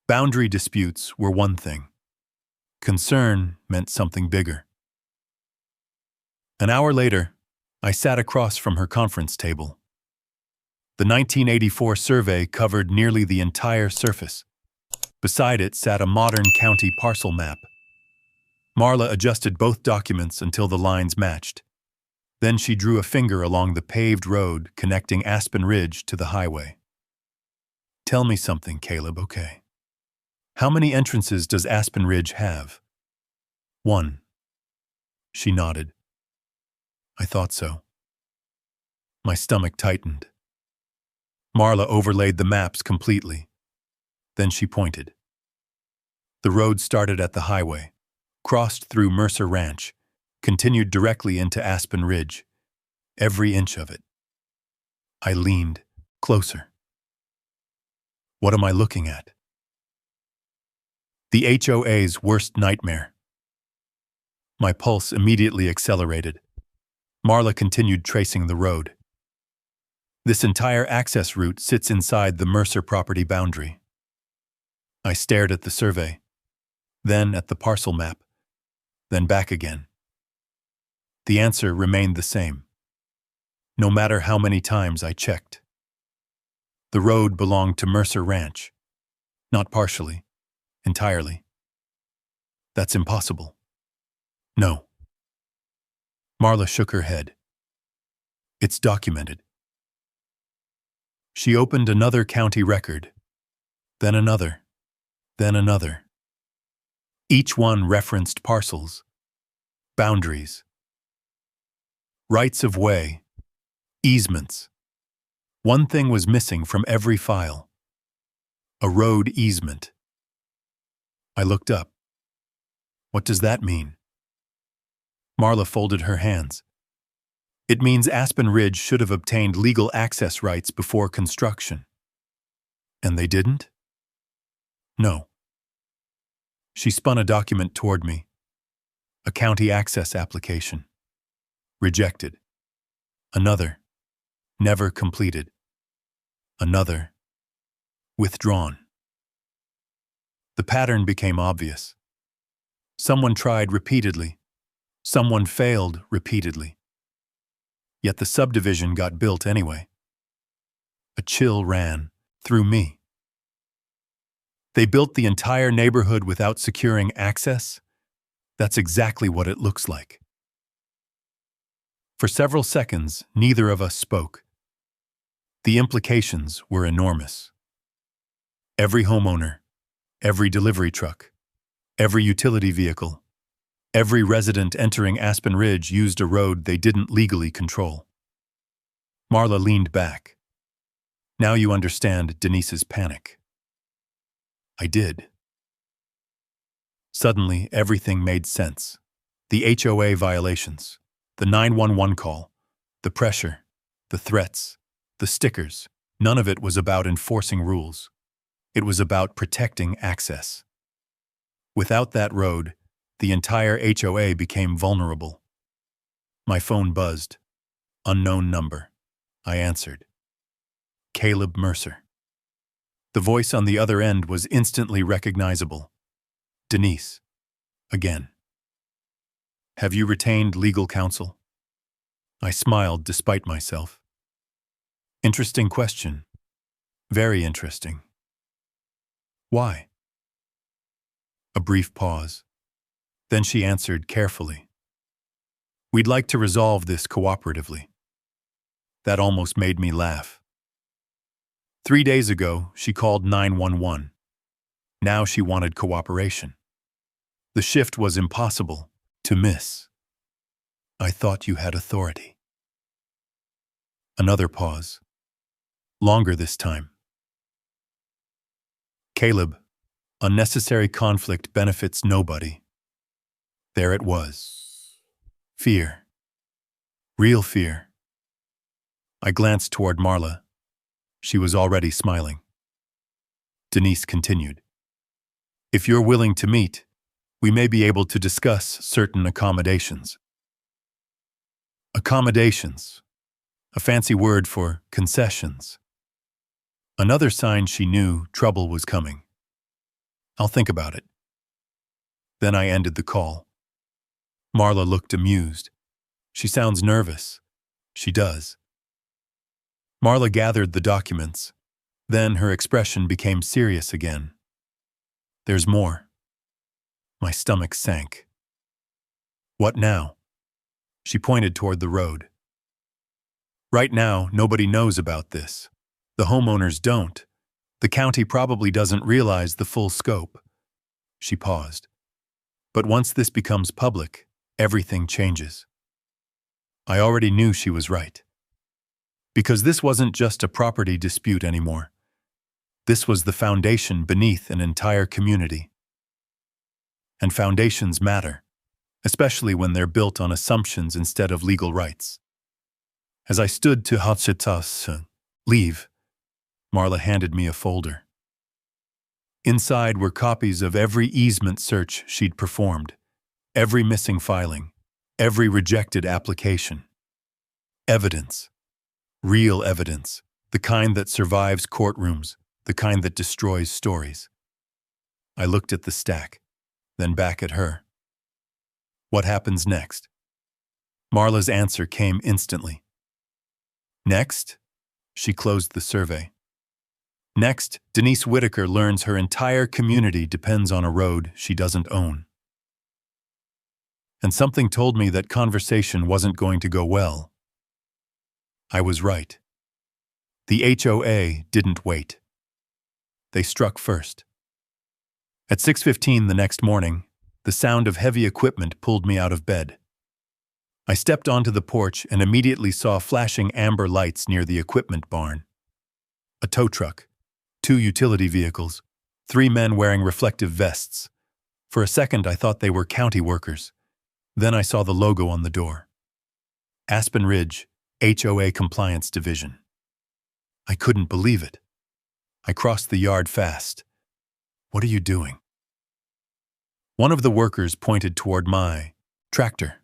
Boundary disputes were one thing. Concern meant something bigger. An hour later, I sat across from her conference table. The 1984 survey covered nearly the entire surface. Beside it sat a modern county parcel map. Marla adjusted both documents until the lines matched. Then she drew a finger along the paved road connecting Aspen Ridge to the highway. Tell me something, Caleb, okay? How many entrances does Aspen Ridge have? 1. She nodded. I thought so. My stomach tightened. Marla overlaid the maps completely. Then she pointed. The road started at the highway, crossed through Mercer Ranch, continued directly into Aspen Ridge, every inch of it. I leaned closer. What am I looking at? The HOA's worst nightmare. My pulse immediately accelerated. Marla continued tracing the road. This entire access route sits inside the Mercer property boundary. I stared at the survey, then at the parcel map, then back again. The answer remained the same, no matter how many times I checked. The road belonged to Mercer Ranch, not partially, entirely. That's impossible. No. Marla shook her head. It's documented. She opened another county record, then another, then another. Each one referenced parcels, boundaries, rights of way, easements. One thing was missing from every file: a road easement. I looked up. What does that mean? Marla folded her hands. It means Aspen Ridge should have obtained legal access rights before construction. And they didn't? No. She spun a document toward me. A county access application. Rejected. Another. Never completed. Another. Withdrawn. The pattern became obvious. Someone tried repeatedly. Someone failed repeatedly. Yet the subdivision got built anyway. A chill ran through me. They built the entire neighborhood without securing access? That's exactly what it looks like. For several seconds, neither of us spoke. The implications were enormous. Every homeowner, every delivery truck, every utility vehicle, every resident entering Aspen Ridge used a road they didn't legally control. Marla leaned back. Now you understand Denise's panic. I did. Suddenly, everything made sense. The HOA violations, the 911 call, the pressure, the threats, the stickers. None of it was about enforcing rules. It was about protecting access. Without that road, the entire HOA became vulnerable. My phone buzzed. Unknown number. I answered. Caleb Mercer. The voice on the other end was instantly recognizable. Denise. Again. Have you retained legal counsel? I smiled despite myself. Interesting question. Very interesting. Why? A brief pause. Then she answered carefully. We'd like to resolve this cooperatively. That almost made me laugh. 3 days ago, she called 911. Now she wanted cooperation. The shift was impossible to miss. I thought you had authority. Another pause. Longer this time. Caleb, unnecessary conflict benefits nobody. There it was. Fear. Real fear. I glanced toward Marla. She was already smiling. Denise continued. If you're willing to meet, we may be able to discuss certain accommodations. Accommodations. A fancy word for concessions. Another sign she knew trouble was coming. I'll think about it. Then I ended the call. Marla looked amused. She sounds nervous. She does. Marla gathered the documents. Then her expression became serious again. There's more. My stomach sank. What now? She pointed toward the road. Right now, nobody knows about this. The homeowners don't. The county probably doesn't realize the full scope. She paused. But once this becomes public, everything changes. I already knew she was right. Because this wasn't just a property dispute anymore. This was the foundation beneath an entire community. And foundations matter, especially when they're built on assumptions instead of legal rights. As I stood to leave, Marla handed me a folder. Inside were copies of every easement search she'd performed, every missing filing, every rejected application. Evidence. Real evidence. The kind that survives courtrooms, the kind that destroys stories. I looked at the stack, then back at her. What happens next? Marla's answer came instantly. Next, she closed the survey. Next, Denise Whitaker learns her entire community depends on a road she doesn't own. And something told me that conversation wasn't going to go well. I was right. The HOA didn't wait. They struck first. At 6:15 the next morning, the sound of heavy equipment pulled me out of bed. I stepped onto the porch and immediately saw flashing amber lights near the equipment barn. A tow truck, 2 utility vehicles, 3 men wearing reflective vests. For a second I thought they were county workers. Then I saw the logo on the door. Aspen Ridge, HOA Compliance Division. I couldn't believe it. I crossed the yard fast. What are you doing? One of the workers pointed toward my tractor.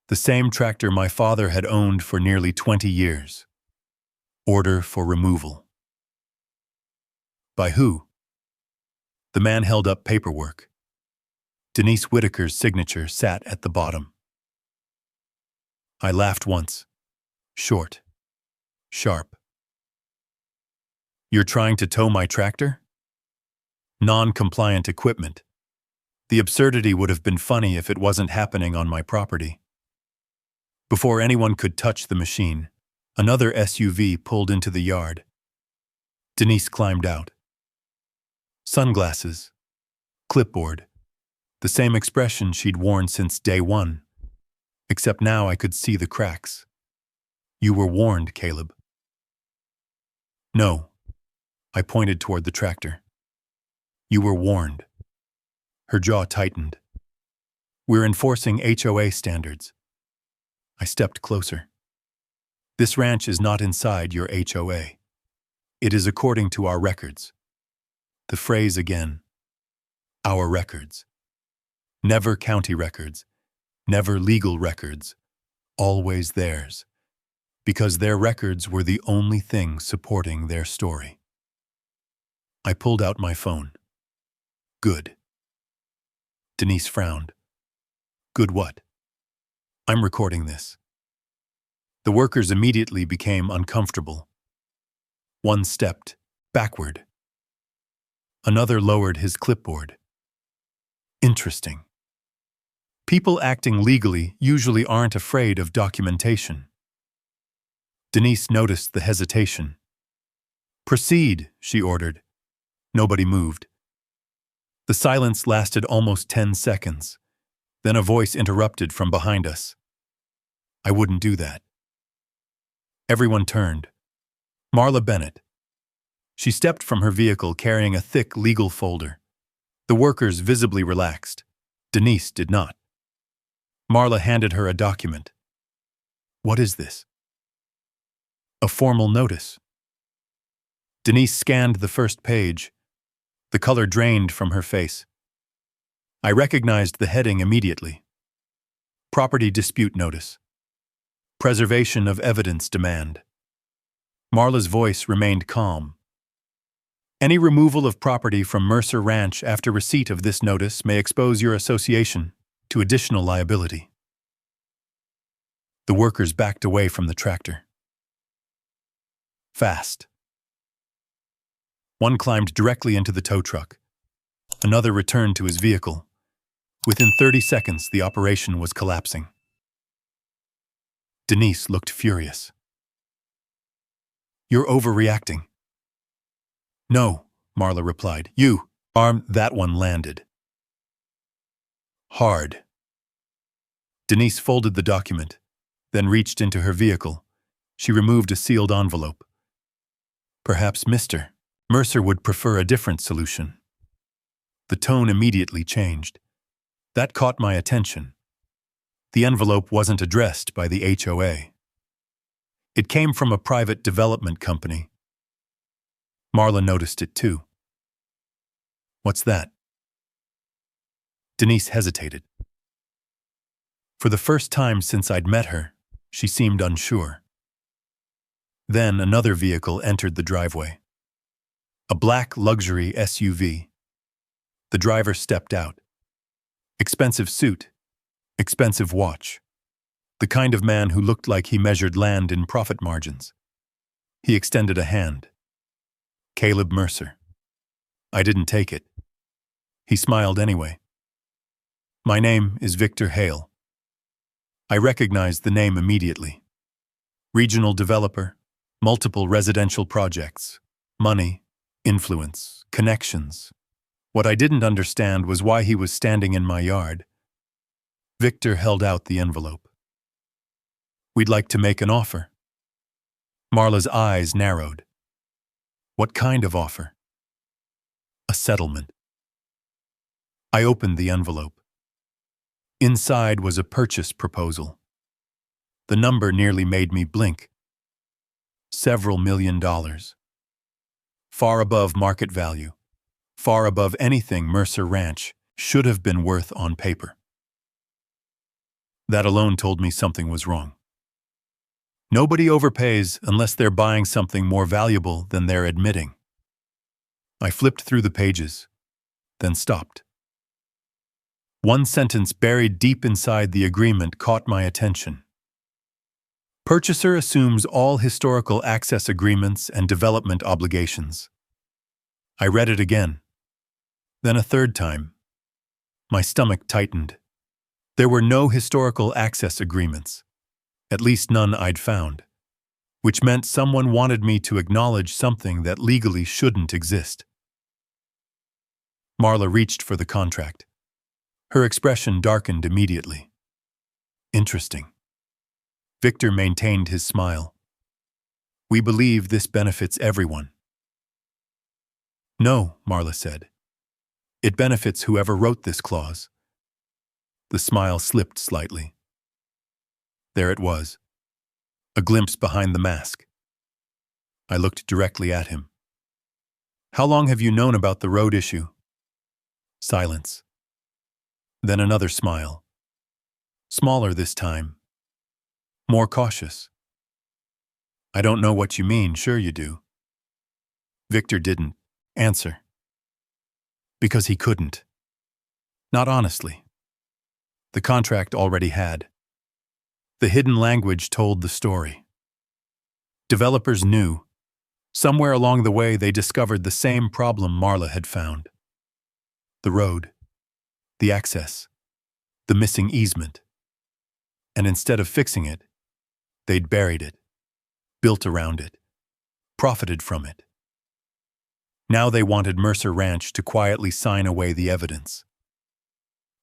The same tractor my father had owned for nearly 20 years. Order for removal. By who? The man held up paperwork. Denise Whitaker's signature sat at the bottom. I laughed once. Short. Sharp. You're trying to tow my tractor? Non-compliant equipment. The absurdity would have been funny if it wasn't happening on my property. Before anyone could touch the machine, another SUV pulled into the yard. Denise climbed out. Sunglasses. Clipboard. The same expression she'd worn since day one. Except now I could see the cracks. You were warned, Caleb. No. I pointed toward the tractor. You were warned. Her jaw tightened. We're enforcing HOA standards. I stepped closer. This ranch is not inside your HOA. It is according to our records. The phrase again. Our records. Never county records. Never legal records. Always theirs. Because their records were the only thing supporting their story. I pulled out my phone. Good. Denise frowned. Good what? I'm recording this. The workers immediately became uncomfortable. One stepped backward. Another lowered his clipboard. Interesting. People acting legally usually aren't afraid of documentation. Denise noticed the hesitation. Proceed, she ordered. Nobody moved. The silence lasted almost 10 seconds. Then a voice interrupted from behind us. I wouldn't do that. Everyone turned. Marla Bennett. She stepped from her vehicle carrying a thick legal folder. The workers visibly relaxed. Denise did not. Marla handed her a document. What is this? A formal notice. Denise scanned the first page. The color drained from her face. I recognized the heading immediately. Property dispute notice. Preservation of evidence demand. Marla's voice remained calm. Any removal of property from Mercer Ranch after receipt of this notice may expose your association to additional liability. The workers backed away from the tractor. Fast. One climbed directly into the tow truck. Another returned to his vehicle. Within 30 seconds, the operation was collapsing. Denise looked furious. "You're overreacting." "No," Marla replied. "You." That one landed. Hard. Denise folded the document, then reached into her vehicle. She removed a sealed envelope. "Perhaps Mr. Mercer would prefer a different solution." The tone immediately changed. That caught my attention. The envelope wasn't addressed by the HOA. It came from a private development company. Marla noticed it too. "What's that?" Denise hesitated. For the first time since I'd met her, she seemed unsure. Then another vehicle entered the driveway. A black luxury SUV. The driver stepped out. Expensive suit, expensive watch. The kind of man who looked like he measured land in profit margins. He extended a hand. "Caleb Mercer." I didn't take it. He smiled anyway. "My name is Victor Hale." I recognized the name immediately. Regional developer, multiple residential projects, money, influence, connections. What I didn't understand was why he was standing in my yard. Victor held out the envelope. "We'd like to make an offer." Marla's eyes narrowed. "What kind of offer?" "A settlement." I opened the envelope. Inside was a purchase proposal. The number nearly made me blink. Several $1,000,000. Far above market value. Far above anything Mercer Ranch should have been worth on paper. That alone told me something was wrong. Nobody overpays unless they're buying something more valuable than they're admitting. I flipped through the pages, then stopped. One sentence buried deep inside the agreement caught my attention. Purchaser assumes all historical access agreements and development obligations. I read it again, then a third time. My stomach tightened. There were no historical access agreements, at least none I'd found, which meant someone wanted me to acknowledge something that legally shouldn't exist. Marla reached for the contract. Her expression darkened immediately. "Interesting." Victor maintained his smile. "We believe this benefits everyone." "No," Marla said. "It benefits whoever wrote this clause." The smile slipped slightly. There it was, a glimpse behind the mask. I looked directly at him. "How long have you known about the road issue?" Silence. Then another smile. Smaller this time. More cautious. "I don't know what you mean, sure you do." Victor didn't answer. Because he couldn't. Not honestly. The contract already had. The hidden language told the story. Developers knew. Somewhere along the way they discovered the same problem Marla had found. The road. The access, the missing easement. And instead of fixing it, they'd buried it, built around it, profited from it. Now they wanted Mercer Ranch to quietly sign away the evidence.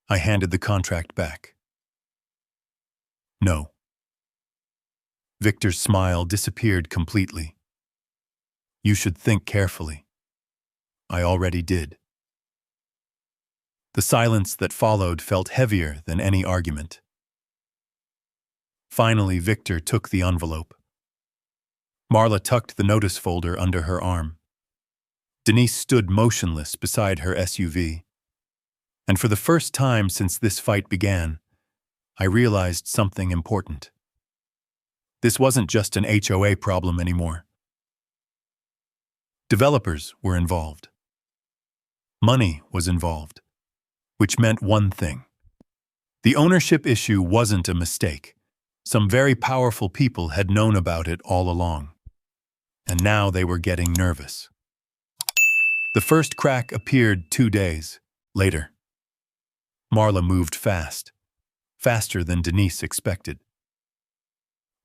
I handed the contract back. "No." Victor's smile disappeared completely. "You should think carefully." I already did. The silence that followed felt heavier than any argument. Finally, Victor took the envelope. Marla tucked the notice folder under her arm. Denise stood motionless beside her SUV. And for the first time since this fight began, I realized something important. This wasn't just an HOA problem anymore. Developers were involved. Money was involved. Which meant one thing. The ownership issue wasn't a mistake. Some very powerful people had known about it all along. And now they were getting nervous. The first crack appeared 2 days later. Marla moved fast, faster than Denise expected.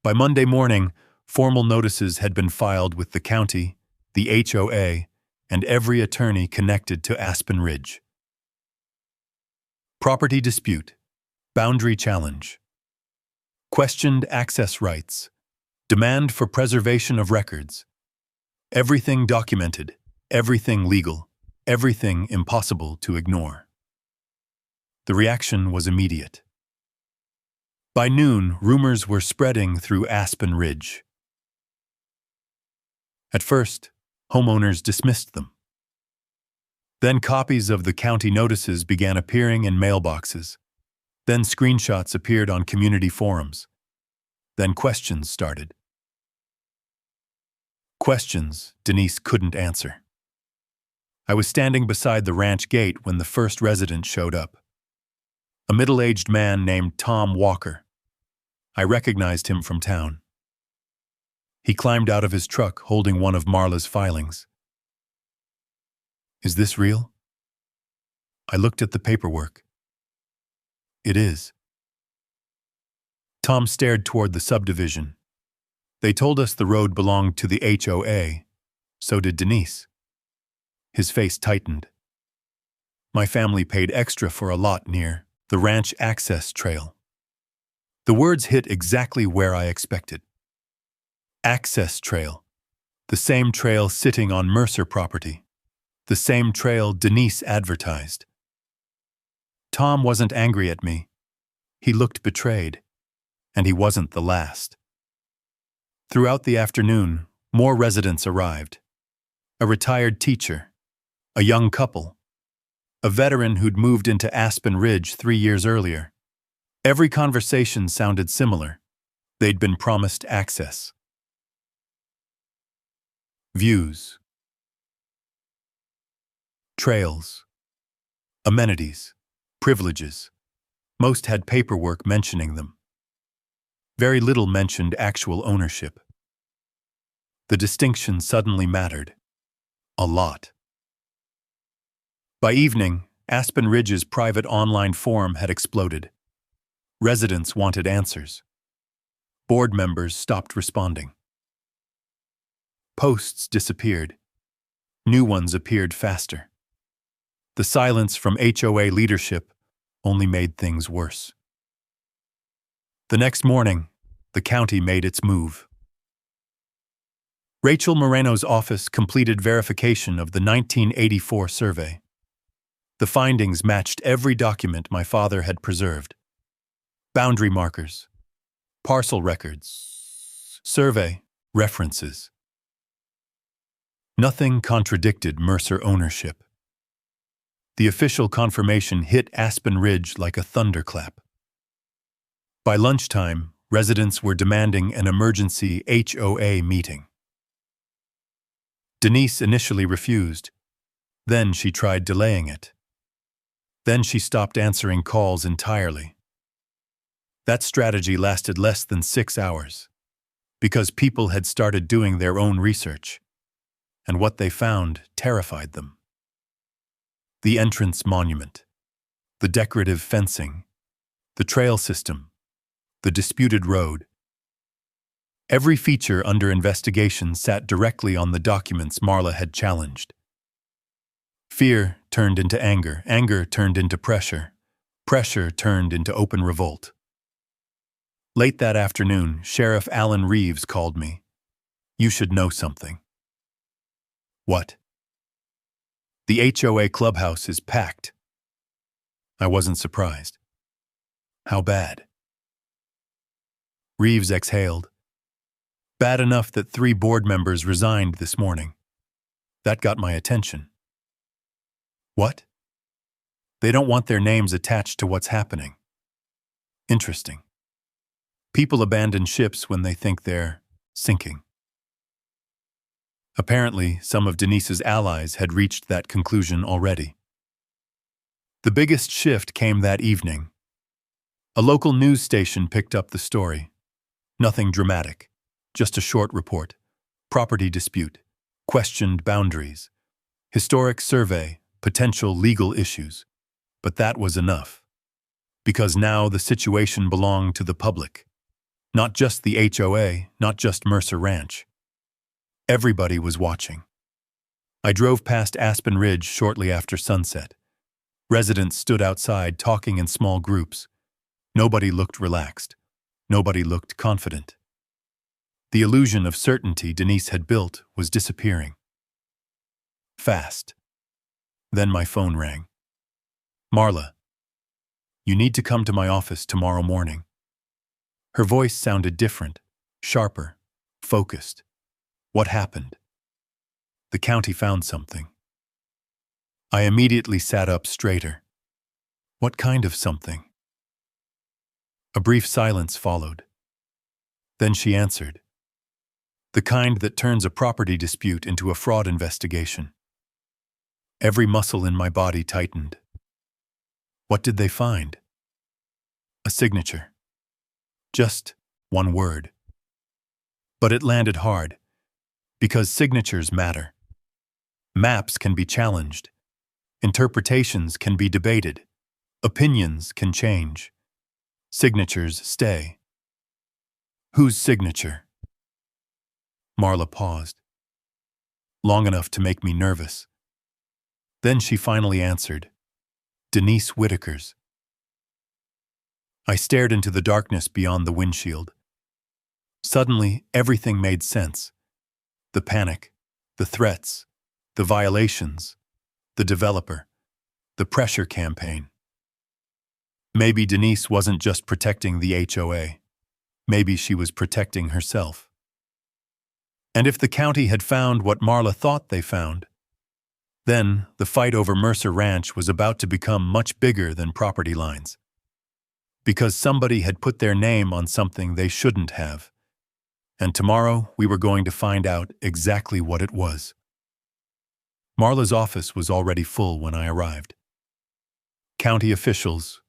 By Monday morning, formal notices had been filed with the county, the HOA, and every attorney connected to Aspen Ridge. Property dispute, boundary challenge, questioned access rights, demand for preservation of records. Everything documented, everything legal, everything impossible to ignore. The reaction was immediate. By noon, rumors were spreading through Aspen Ridge. At first, homeowners dismissed them. Then copies of the county notices began appearing in mailboxes. Then screenshots appeared on community forums. Then questions started. Questions Denise couldn't answer. I was standing beside the ranch gate when the first resident showed up. A middle-aged man named Tom Walker. I recognized him from town. He climbed out of his truck holding one of Marla's filings. "Is this real?" I looked at the paperwork. "It is." Tom stared toward the subdivision. "They told us the road belonged to the HOA. So did Denise." His face tightened. "My family paid extra for a lot near the ranch access trail." The words hit exactly where I expected. Access trail. The same trail sitting on Mercer property. The same trail Denise advertised. Tom wasn't angry at me. He looked betrayed. And he wasn't the last. Throughout the afternoon, more residents arrived. A retired teacher. A young couple. A veteran who'd moved into Aspen Ridge 3 years earlier. Every conversation sounded similar. They'd been promised access. Views. Trails. Amenities. Privileges. Most had paperwork mentioning them. Very little mentioned actual ownership. The distinction suddenly mattered. A lot. By evening, Aspen Ridge's private online forum had exploded. Residents wanted answers. Board members stopped responding. Posts disappeared. New ones appeared faster. The silence from HOA leadership only made things worse. The next morning, the county made its move. Rachel Moreno's office completed verification of the 1984 survey. The findings matched every document my father had preserved. Boundary markers, parcel records, survey, references. Nothing contradicted Mercer ownership. The official confirmation hit Aspen Ridge like a thunderclap. By lunchtime, residents were demanding an emergency HOA meeting. Denise initially refused. Then she tried delaying it. Then she stopped answering calls entirely. That strategy lasted less than 6 hours, because people had started doing their own research, and what they found terrified them. The entrance monument, the decorative fencing, the trail system, the disputed road. Every feature under investigation sat directly on the documents Marla had challenged. Fear turned into anger, anger turned into pressure, pressure turned into open revolt. Late that afternoon, Sheriff Alan Reeves called me. "You should know something." "What?" "The HOA clubhouse is packed." I wasn't surprised. "How bad?" Reeves exhaled. "Bad enough that 3 board members resigned this morning. That got my attention." "What?" "They don't want their names attached to what's happening." "Interesting. People abandon ships when they think they're sinking." Apparently, some of Denise's allies had reached that conclusion already. The biggest shift came that evening. A local news station picked up the story. Nothing dramatic, just a short report. Property dispute, questioned boundaries, Historic survey, potential legal issues. But that was enough. Because now the situation belonged to the public. Not just the HOA, not just Mercer Ranch. Everybody was watching. I drove past Aspen Ridge shortly after sunset. Residents stood outside talking in small groups. Nobody looked relaxed. Nobody looked confident. The illusion of certainty Denise had built was disappearing. Fast. Then my phone rang. "Marla, you need to come to my office tomorrow morning." Her voice sounded different, sharper, focused. What happened? The county found something. I immediately sat up straighter. What kind of something? A brief silence followed. Then she answered. The kind that turns a property dispute into a fraud investigation. Every muscle in my body tightened. What did they find? A signature. Just one word. But it landed hard, because signatures matter. Maps can be challenged. Interpretations can be debated. Opinions can change. Signatures stay. Whose signature? Marla paused, long enough to make me nervous. Then she finally answered, Denise Whitaker's. I stared into the darkness beyond the windshield. Suddenly, everything made sense. The panic, the threats, the violations, the developer, the pressure campaign. Maybe Denise wasn't just protecting the HOA. Maybe she was protecting herself. And if the county had found what Marla thought they found, then the fight over Mercer Ranch was about to become much bigger than property lines. Because somebody had put their name on something they shouldn't have. And tomorrow we were going to find out exactly what it was. Marla's office was already full when I arrived. County officials,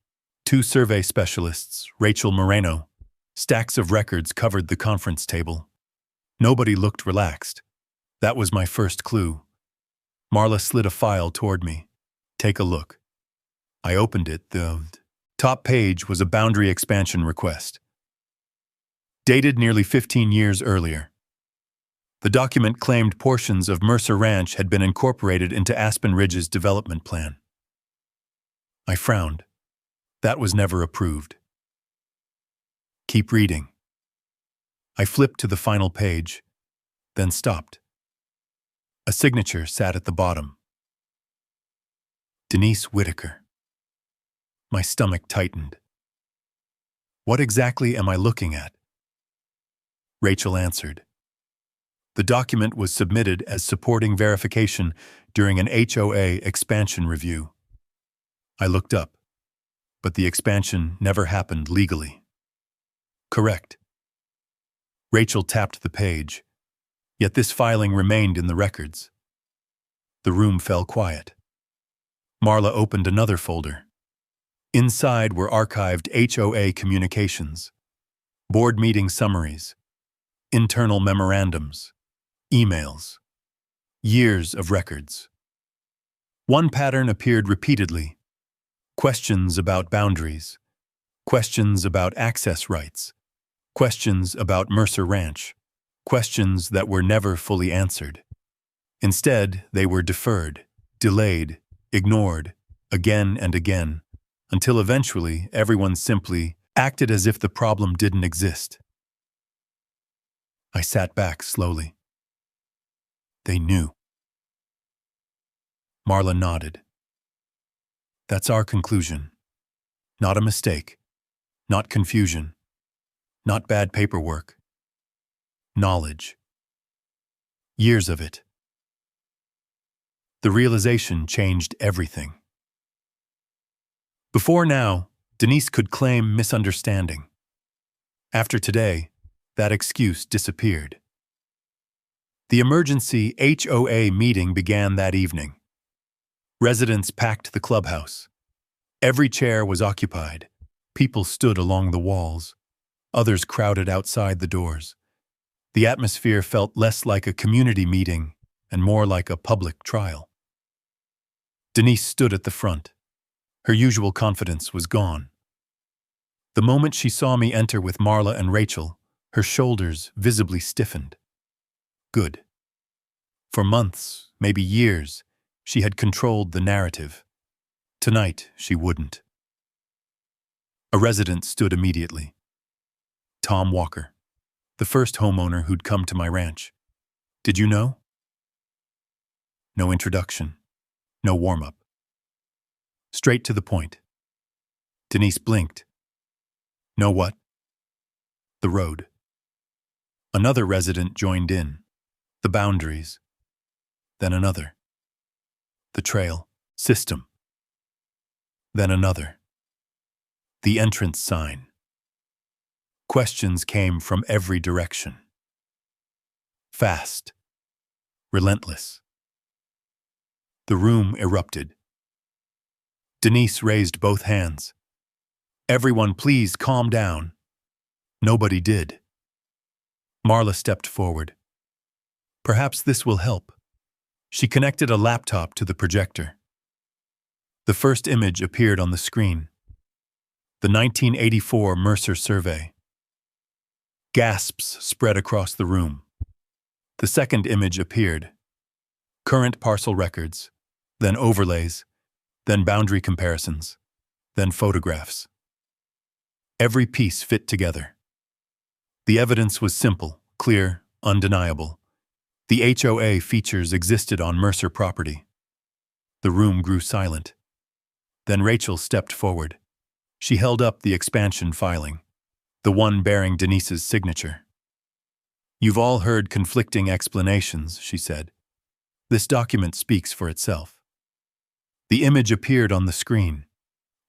2 survey specialists, Rachel Moreno, stacks of records covered the conference table. Nobody looked relaxed. That was my first clue. Marla slid a file toward me. Take a look. I opened it. The top page was a boundary expansion request. Dated nearly 15 years earlier. The document claimed portions of Mercer Ranch had been incorporated into Aspen Ridge's development plan. I frowned. That was never approved. Keep reading. I flipped to the final page, then stopped. A signature sat at the bottom. Denise Whitaker. My stomach tightened. What exactly am I looking at? Rachel answered. The document was submitted as supporting verification during an HOA expansion review. I looked up, but the expansion never happened legally. Correct. Rachel tapped the page, yet this filing remained in the records. The room fell quiet. Marla opened another folder. Inside were archived HOA communications, board meeting summaries, internal memorandums, emails, years of records. One pattern appeared repeatedly. Questions about boundaries, questions about access rights, questions about Mercer Ranch, questions that were never fully answered. Instead, they were deferred, delayed, ignored, again and again, until eventually everyone simply acted as if the problem didn't exist. I sat back slowly. They knew. Marla nodded. That's our conclusion. Not a mistake. Not confusion. Not bad paperwork. Knowledge. Years of it. The realization changed everything. Before now, Denise could claim misunderstanding. After today, that excuse disappeared. The emergency HOA meeting began that evening. Residents packed the clubhouse. Every chair was occupied. People stood along the walls. Others crowded outside the doors. The atmosphere felt less like a community meeting and more like a public trial. Denise stood at the front. Her usual confidence was gone. The moment she saw me enter with Marla and Rachel, her shoulders visibly stiffened. Good. For months, maybe years, she had controlled the narrative. Tonight, she wouldn't. A resident stood immediately. Tom Walker, the first homeowner who'd come to my ranch. Did you know? No introduction. No warm-up. Straight to the point. Denise blinked. Know what? The road. Another resident joined in. The boundaries. Then another. The trail. System. Then another. The entrance sign. Questions came from every direction. Fast. Relentless. The room erupted. Denise raised both hands. Everyone, please calm down. Nobody did. Marla stepped forward. Perhaps this will help. She connected a laptop to the projector. The first image appeared on the screen. The 1984 Mercer survey. Gasps spread across the room. The second image appeared. Current parcel records, then overlays, then boundary comparisons, then photographs. Every piece fit together. The evidence was simple, clear, undeniable. The HOA features existed on Mercer property. The room grew silent. Then Rachel stepped forward. She held up the expansion filing, the one bearing Denise's signature. You've all heard conflicting explanations, she said. This document speaks for itself. The image appeared on the screen.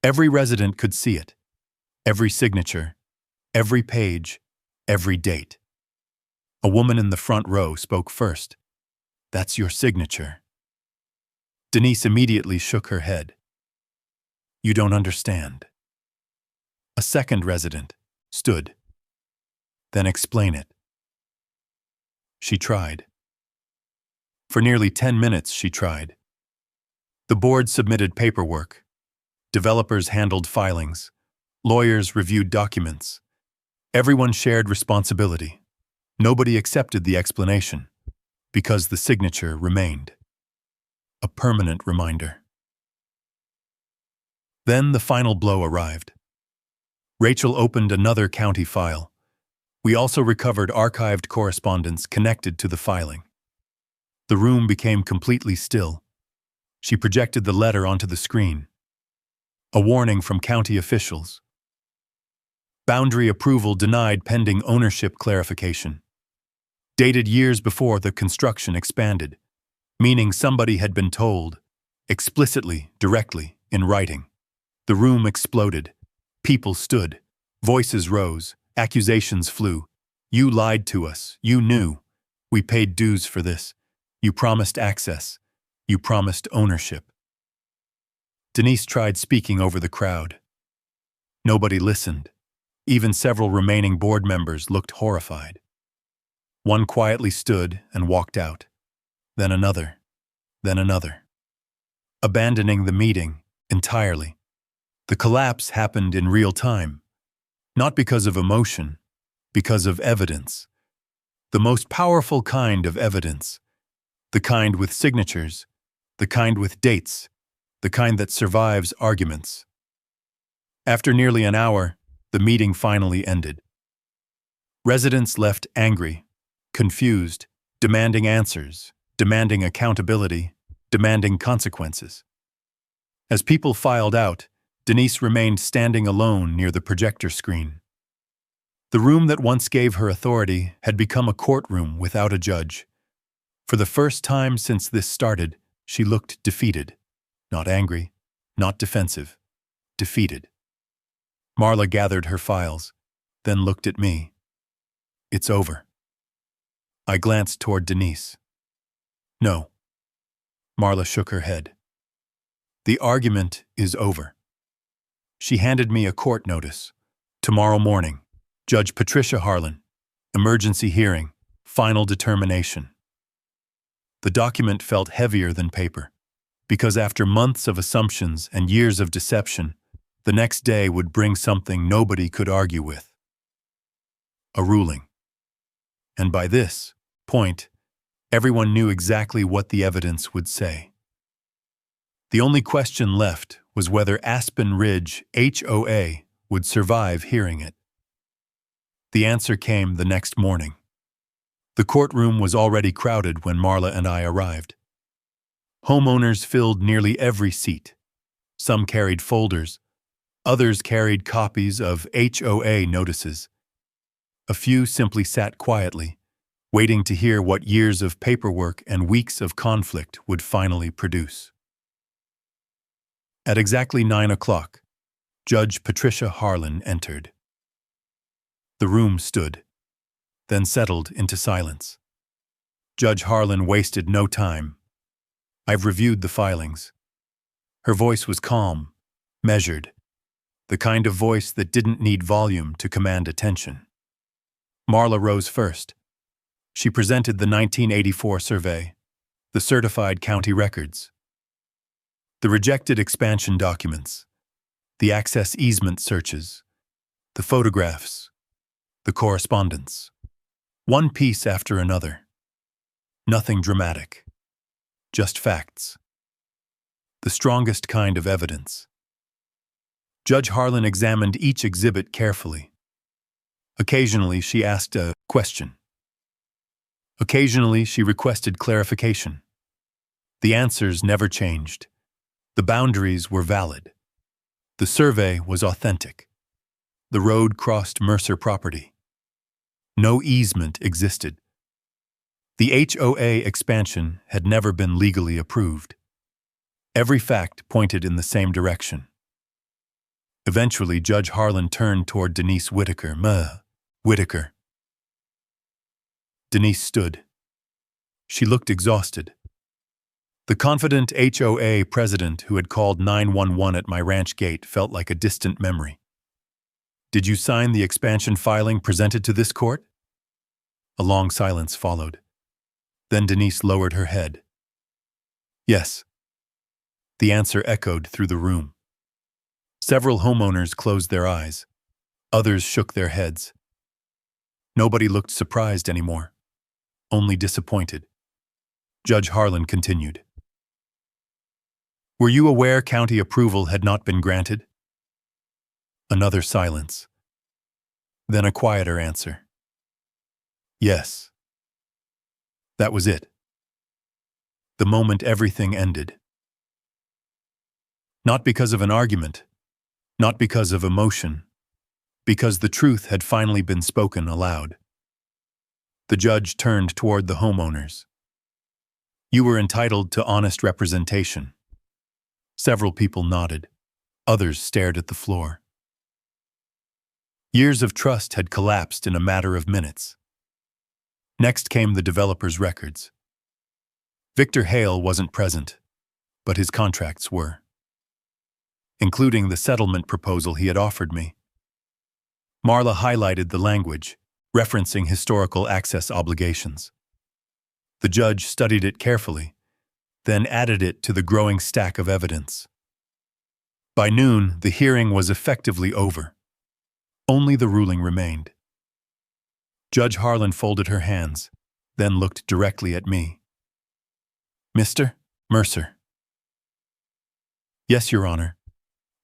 Every resident could see it. Every signature, every page, every date. A woman in the front row spoke first. That's your signature. Denise immediately shook her head. You don't understand. A second resident stood. Then explain it. She tried. For nearly 10 minutes she tried. The board submitted paperwork. Developers handled filings. Lawyers reviewed documents. Everyone shared responsibility. Nobody accepted the explanation, because the signature remained. A permanent reminder. Then the final blow arrived. Rachel opened another county file. We also recovered archived correspondence connected to the filing. The room became completely still. She projected the letter onto the screen. A warning from county officials. Boundary approval denied pending ownership clarification. Dated years before the construction expanded, meaning somebody had been told, explicitly, directly, in writing. The room exploded. People stood. Voices rose. Accusations flew. You lied to us. You knew. We paid dues for this. You promised access. You promised ownership. Denise tried speaking over the crowd. Nobody listened. Even several remaining board members looked horrified. One quietly stood and walked out. Then another. Then another. Abandoning the meeting entirely. The collapse happened in real time. Not because of emotion, because of evidence. The most powerful kind of evidence. The kind with signatures. The kind with dates. The kind that survives arguments. After nearly an hour, the meeting finally ended. Residents left angry, confused, demanding answers, demanding accountability, demanding consequences. As people filed out, Denise remained standing alone near the projector screen. The room that once gave her authority had become a courtroom without a judge. For the first time since this started, she looked defeated. Not angry, not defensive. Defeated. Marla gathered her files, then looked at me. It's over. I glanced toward Denise. No. Marla shook her head. The argument is over. She handed me a court notice. Tomorrow morning, Judge Patricia Harlan. Emergency hearing. Final determination. The document felt heavier than paper. Because after months of assumptions and years of deception, the next day would bring something nobody could argue with. A ruling. And by this point, everyone knew exactly what the evidence would say. The only question left was whether Aspen Ridge HOA would survive hearing it. The answer came the next morning. The courtroom was already crowded when Marla and I arrived. Homeowners filled nearly every seat. Some carried folders. Others carried copies of HOA notices. A few simply sat quietly, waiting to hear what years of paperwork and weeks of conflict would finally produce. At exactly 9 o'clock, Judge Patricia Harlan entered. The room stood, then settled into silence. Judge Harlan wasted no time. I've reviewed the filings. Her voice was calm, measured, the kind of voice that didn't need volume to command attention. Marla rose first. She presented the 1984 survey, the certified county records, the rejected expansion documents, the access easement searches, the photographs, the correspondence. One piece after another. Nothing dramatic. Just facts. The strongest kind of evidence. Judge Harlan examined each exhibit carefully. Occasionally, she asked a question. Occasionally, she requested clarification. The answers never changed. The boundaries were valid. The survey was authentic. The road crossed Mercer property. No easement existed. The HOA expansion had never been legally approved. Every fact pointed in the same direction. Eventually, Judge Harlan turned toward Denise Whitaker. Whitaker. Denise stood. She looked exhausted. The confident HOA president who had called 911 at my ranch gate felt like a distant memory. Did you sign the expansion filing presented to this court? A long silence followed. Then Denise lowered her head. Yes. The answer echoed through the room. Several homeowners closed their eyes. Others shook their heads. Nobody looked surprised anymore, only disappointed. Judge Harlan continued. Were you aware county approval had not been granted? Another silence. Then a quieter answer. Yes. That was it. The moment everything ended. Not because of an argument, not because of emotion, because the truth had finally been spoken aloud. The judge turned toward the homeowners. You were entitled to honest representation. Several people nodded. Others stared at the floor. Years of trust had collapsed in a matter of minutes. Next came the developer's records. Victor Hale wasn't present, but his contracts were, including the settlement proposal he had offered me. Marla highlighted the language, referencing historical access obligations. The judge studied it carefully, then added it to the growing stack of evidence. By noon, the hearing was effectively over. Only the ruling remained. Judge Harlan folded her hands, then looked directly at me. Mr. Mercer. Yes, Your Honor.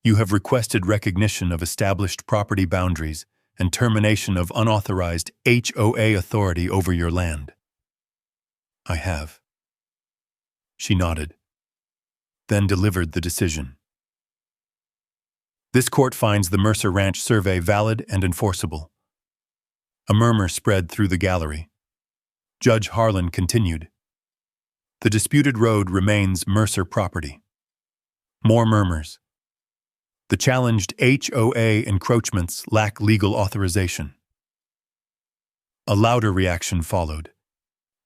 You have requested recognition of established property boundaries and termination of unauthorized HOA authority over your land. I have. She nodded, then delivered the decision. This court finds the Mercer Ranch survey valid and enforceable. A murmur spread through the gallery. Judge Harlan continued. The disputed road remains Mercer property. More murmurs. The challenged HOA encroachments lack legal authorization. A louder reaction followed.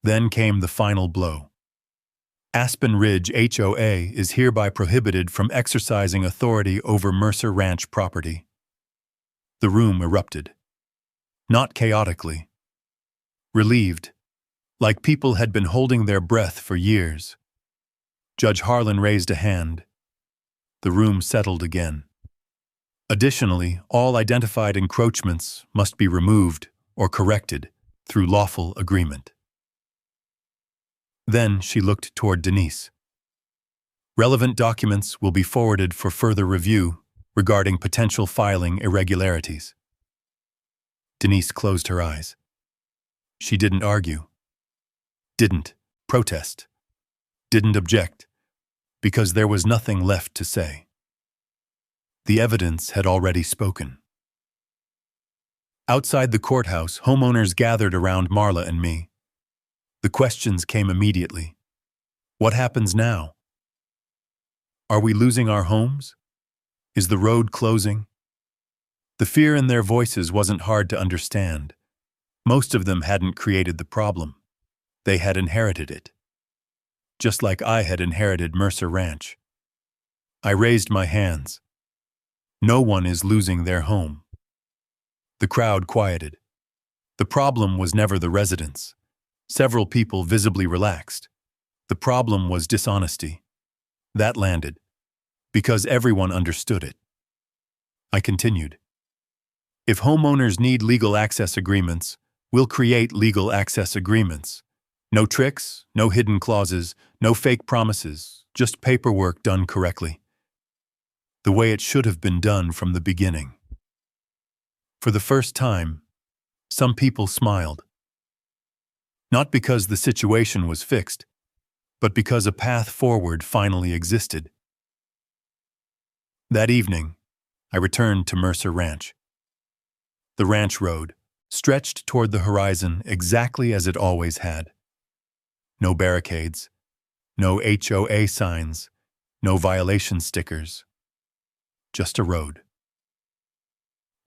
Then came the final blow. Aspen Ridge HOA is hereby prohibited from exercising authority over Mercer Ranch property. The room erupted. Not chaotically. Relieved, like people had been holding their breath for years. Judge Harlan raised a hand. The room settled again. Additionally, all identified encroachments must be removed or corrected through lawful agreement. Then she looked toward Denise. Relevant documents will be forwarded for further review regarding potential filing irregularities. Denise closed her eyes. She didn't argue. Didn't protest. Didn't object, because there was nothing left to say. The evidence had already spoken. Outside the courthouse, homeowners gathered around Marla and me. The questions came immediately. What happens now? Are we losing our homes? Is the road closing? The fear in their voices wasn't hard to understand. Most of them hadn't created the problem. They had inherited it. Just like I had inherited Mercer Ranch. I raised my hands. No one is losing their home. The crowd quieted. The problem was never the residents. Several people visibly relaxed. The problem was dishonesty. That landed. Because everyone understood it. I continued. If homeowners need legal access agreements, we'll create legal access agreements. No tricks, no hidden clauses, no fake promises, just paperwork done correctly. The way it should have been done from the beginning. For the first time, some people smiled. Not because the situation was fixed, but because a path forward finally existed. That evening, I returned to Mercer Ranch. The ranch road stretched toward the horizon exactly as it always had. No barricades, no HOA signs, no violation stickers. Just a road.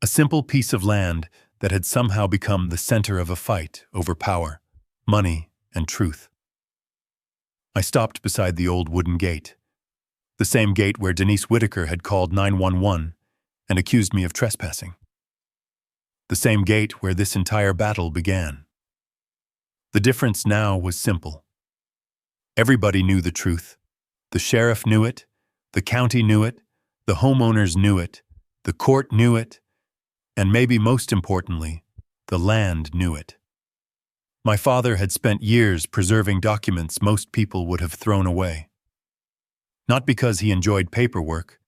A simple piece of land that had somehow become the center of a fight over power, money, and truth. I stopped beside the old wooden gate, the same gate where Denise Whitaker had called 911 and accused me of trespassing. The same gate where this entire battle began. The difference now was simple. Everybody knew the truth. The sheriff knew it, the county knew it, the homeowners knew it, the court knew it, and maybe most importantly, the land knew it. My father had spent years preserving documents most people would have thrown away. Not because he enjoyed paperwork,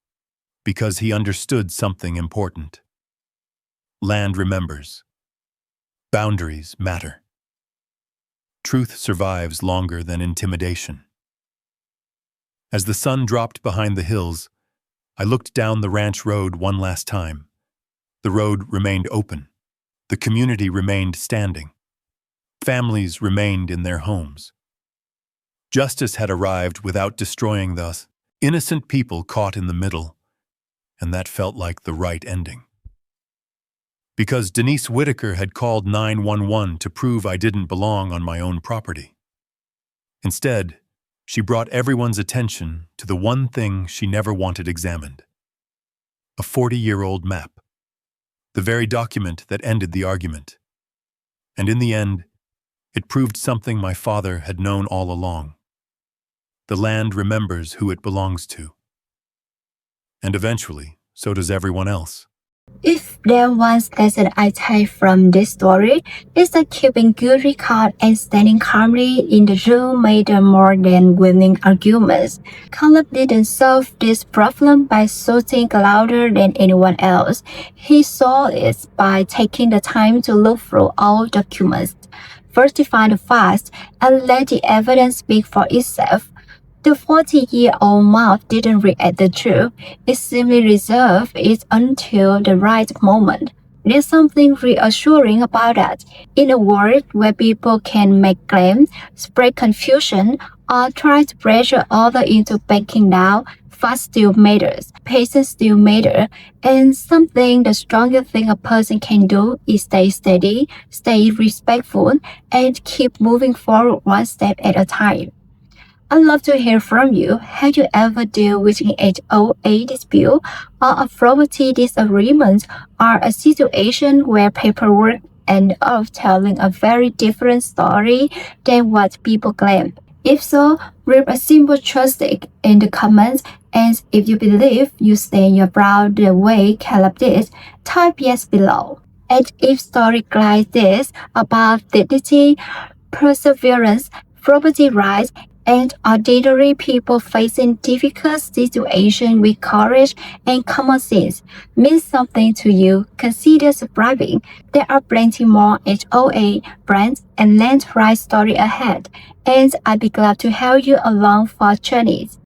because he understood something important. Land remembers. Boundaries matter. Truth survives longer than intimidation. As the sun dropped behind the hills, I looked down the ranch road one last time. The road remained open. The community remained standing. Families remained in their homes. Justice had arrived without destroying the innocent people caught in the middle, and that felt like the right ending. Because Denise Whitaker had called 911 to prove I didn't belong on my own property. Instead, she brought everyone's attention to the one thing she never wanted examined. A 40-year-old map. The very document that ended the argument. And in the end, it proved something my father had known all along. The land remembers who it belongs to. And eventually, so does everyone else. If there was lesson I take from this story, it's that keeping good record and standing calmly in the room mattered more than winning arguments. Caleb didn't solve this problem by shouting louder than anyone else. He solved it by taking the time to look through all documents, verify the facts, and let the evidence speak for itself. The 40-year-old mouth didn't react the truth. It simply reserved it until the right moment. There's something reassuring about that. In a world where people can make claims, spread confusion, or try to pressure others into backing down, facts still matters, patience still matters, and something the strongest thing a person can do is stay steady, stay respectful, and keep moving forward one step at a time. I'd love to hear from you. Have you ever dealt with an HOA dispute or a property disagreement or a situation where paperwork ended up telling a very different story than what people claim? If so, leave a simple joystick in the comments, and if you believe you stand your ground the way Caleb did, type yes below. And if stories like this about dignity, perseverance, property rights, and ordinary people facing difficult situations with courage and common sense means something to you, consider subscribing. There are plenty more HOA, brands, and land rights stories ahead, and I'd be glad to help you along for journeys.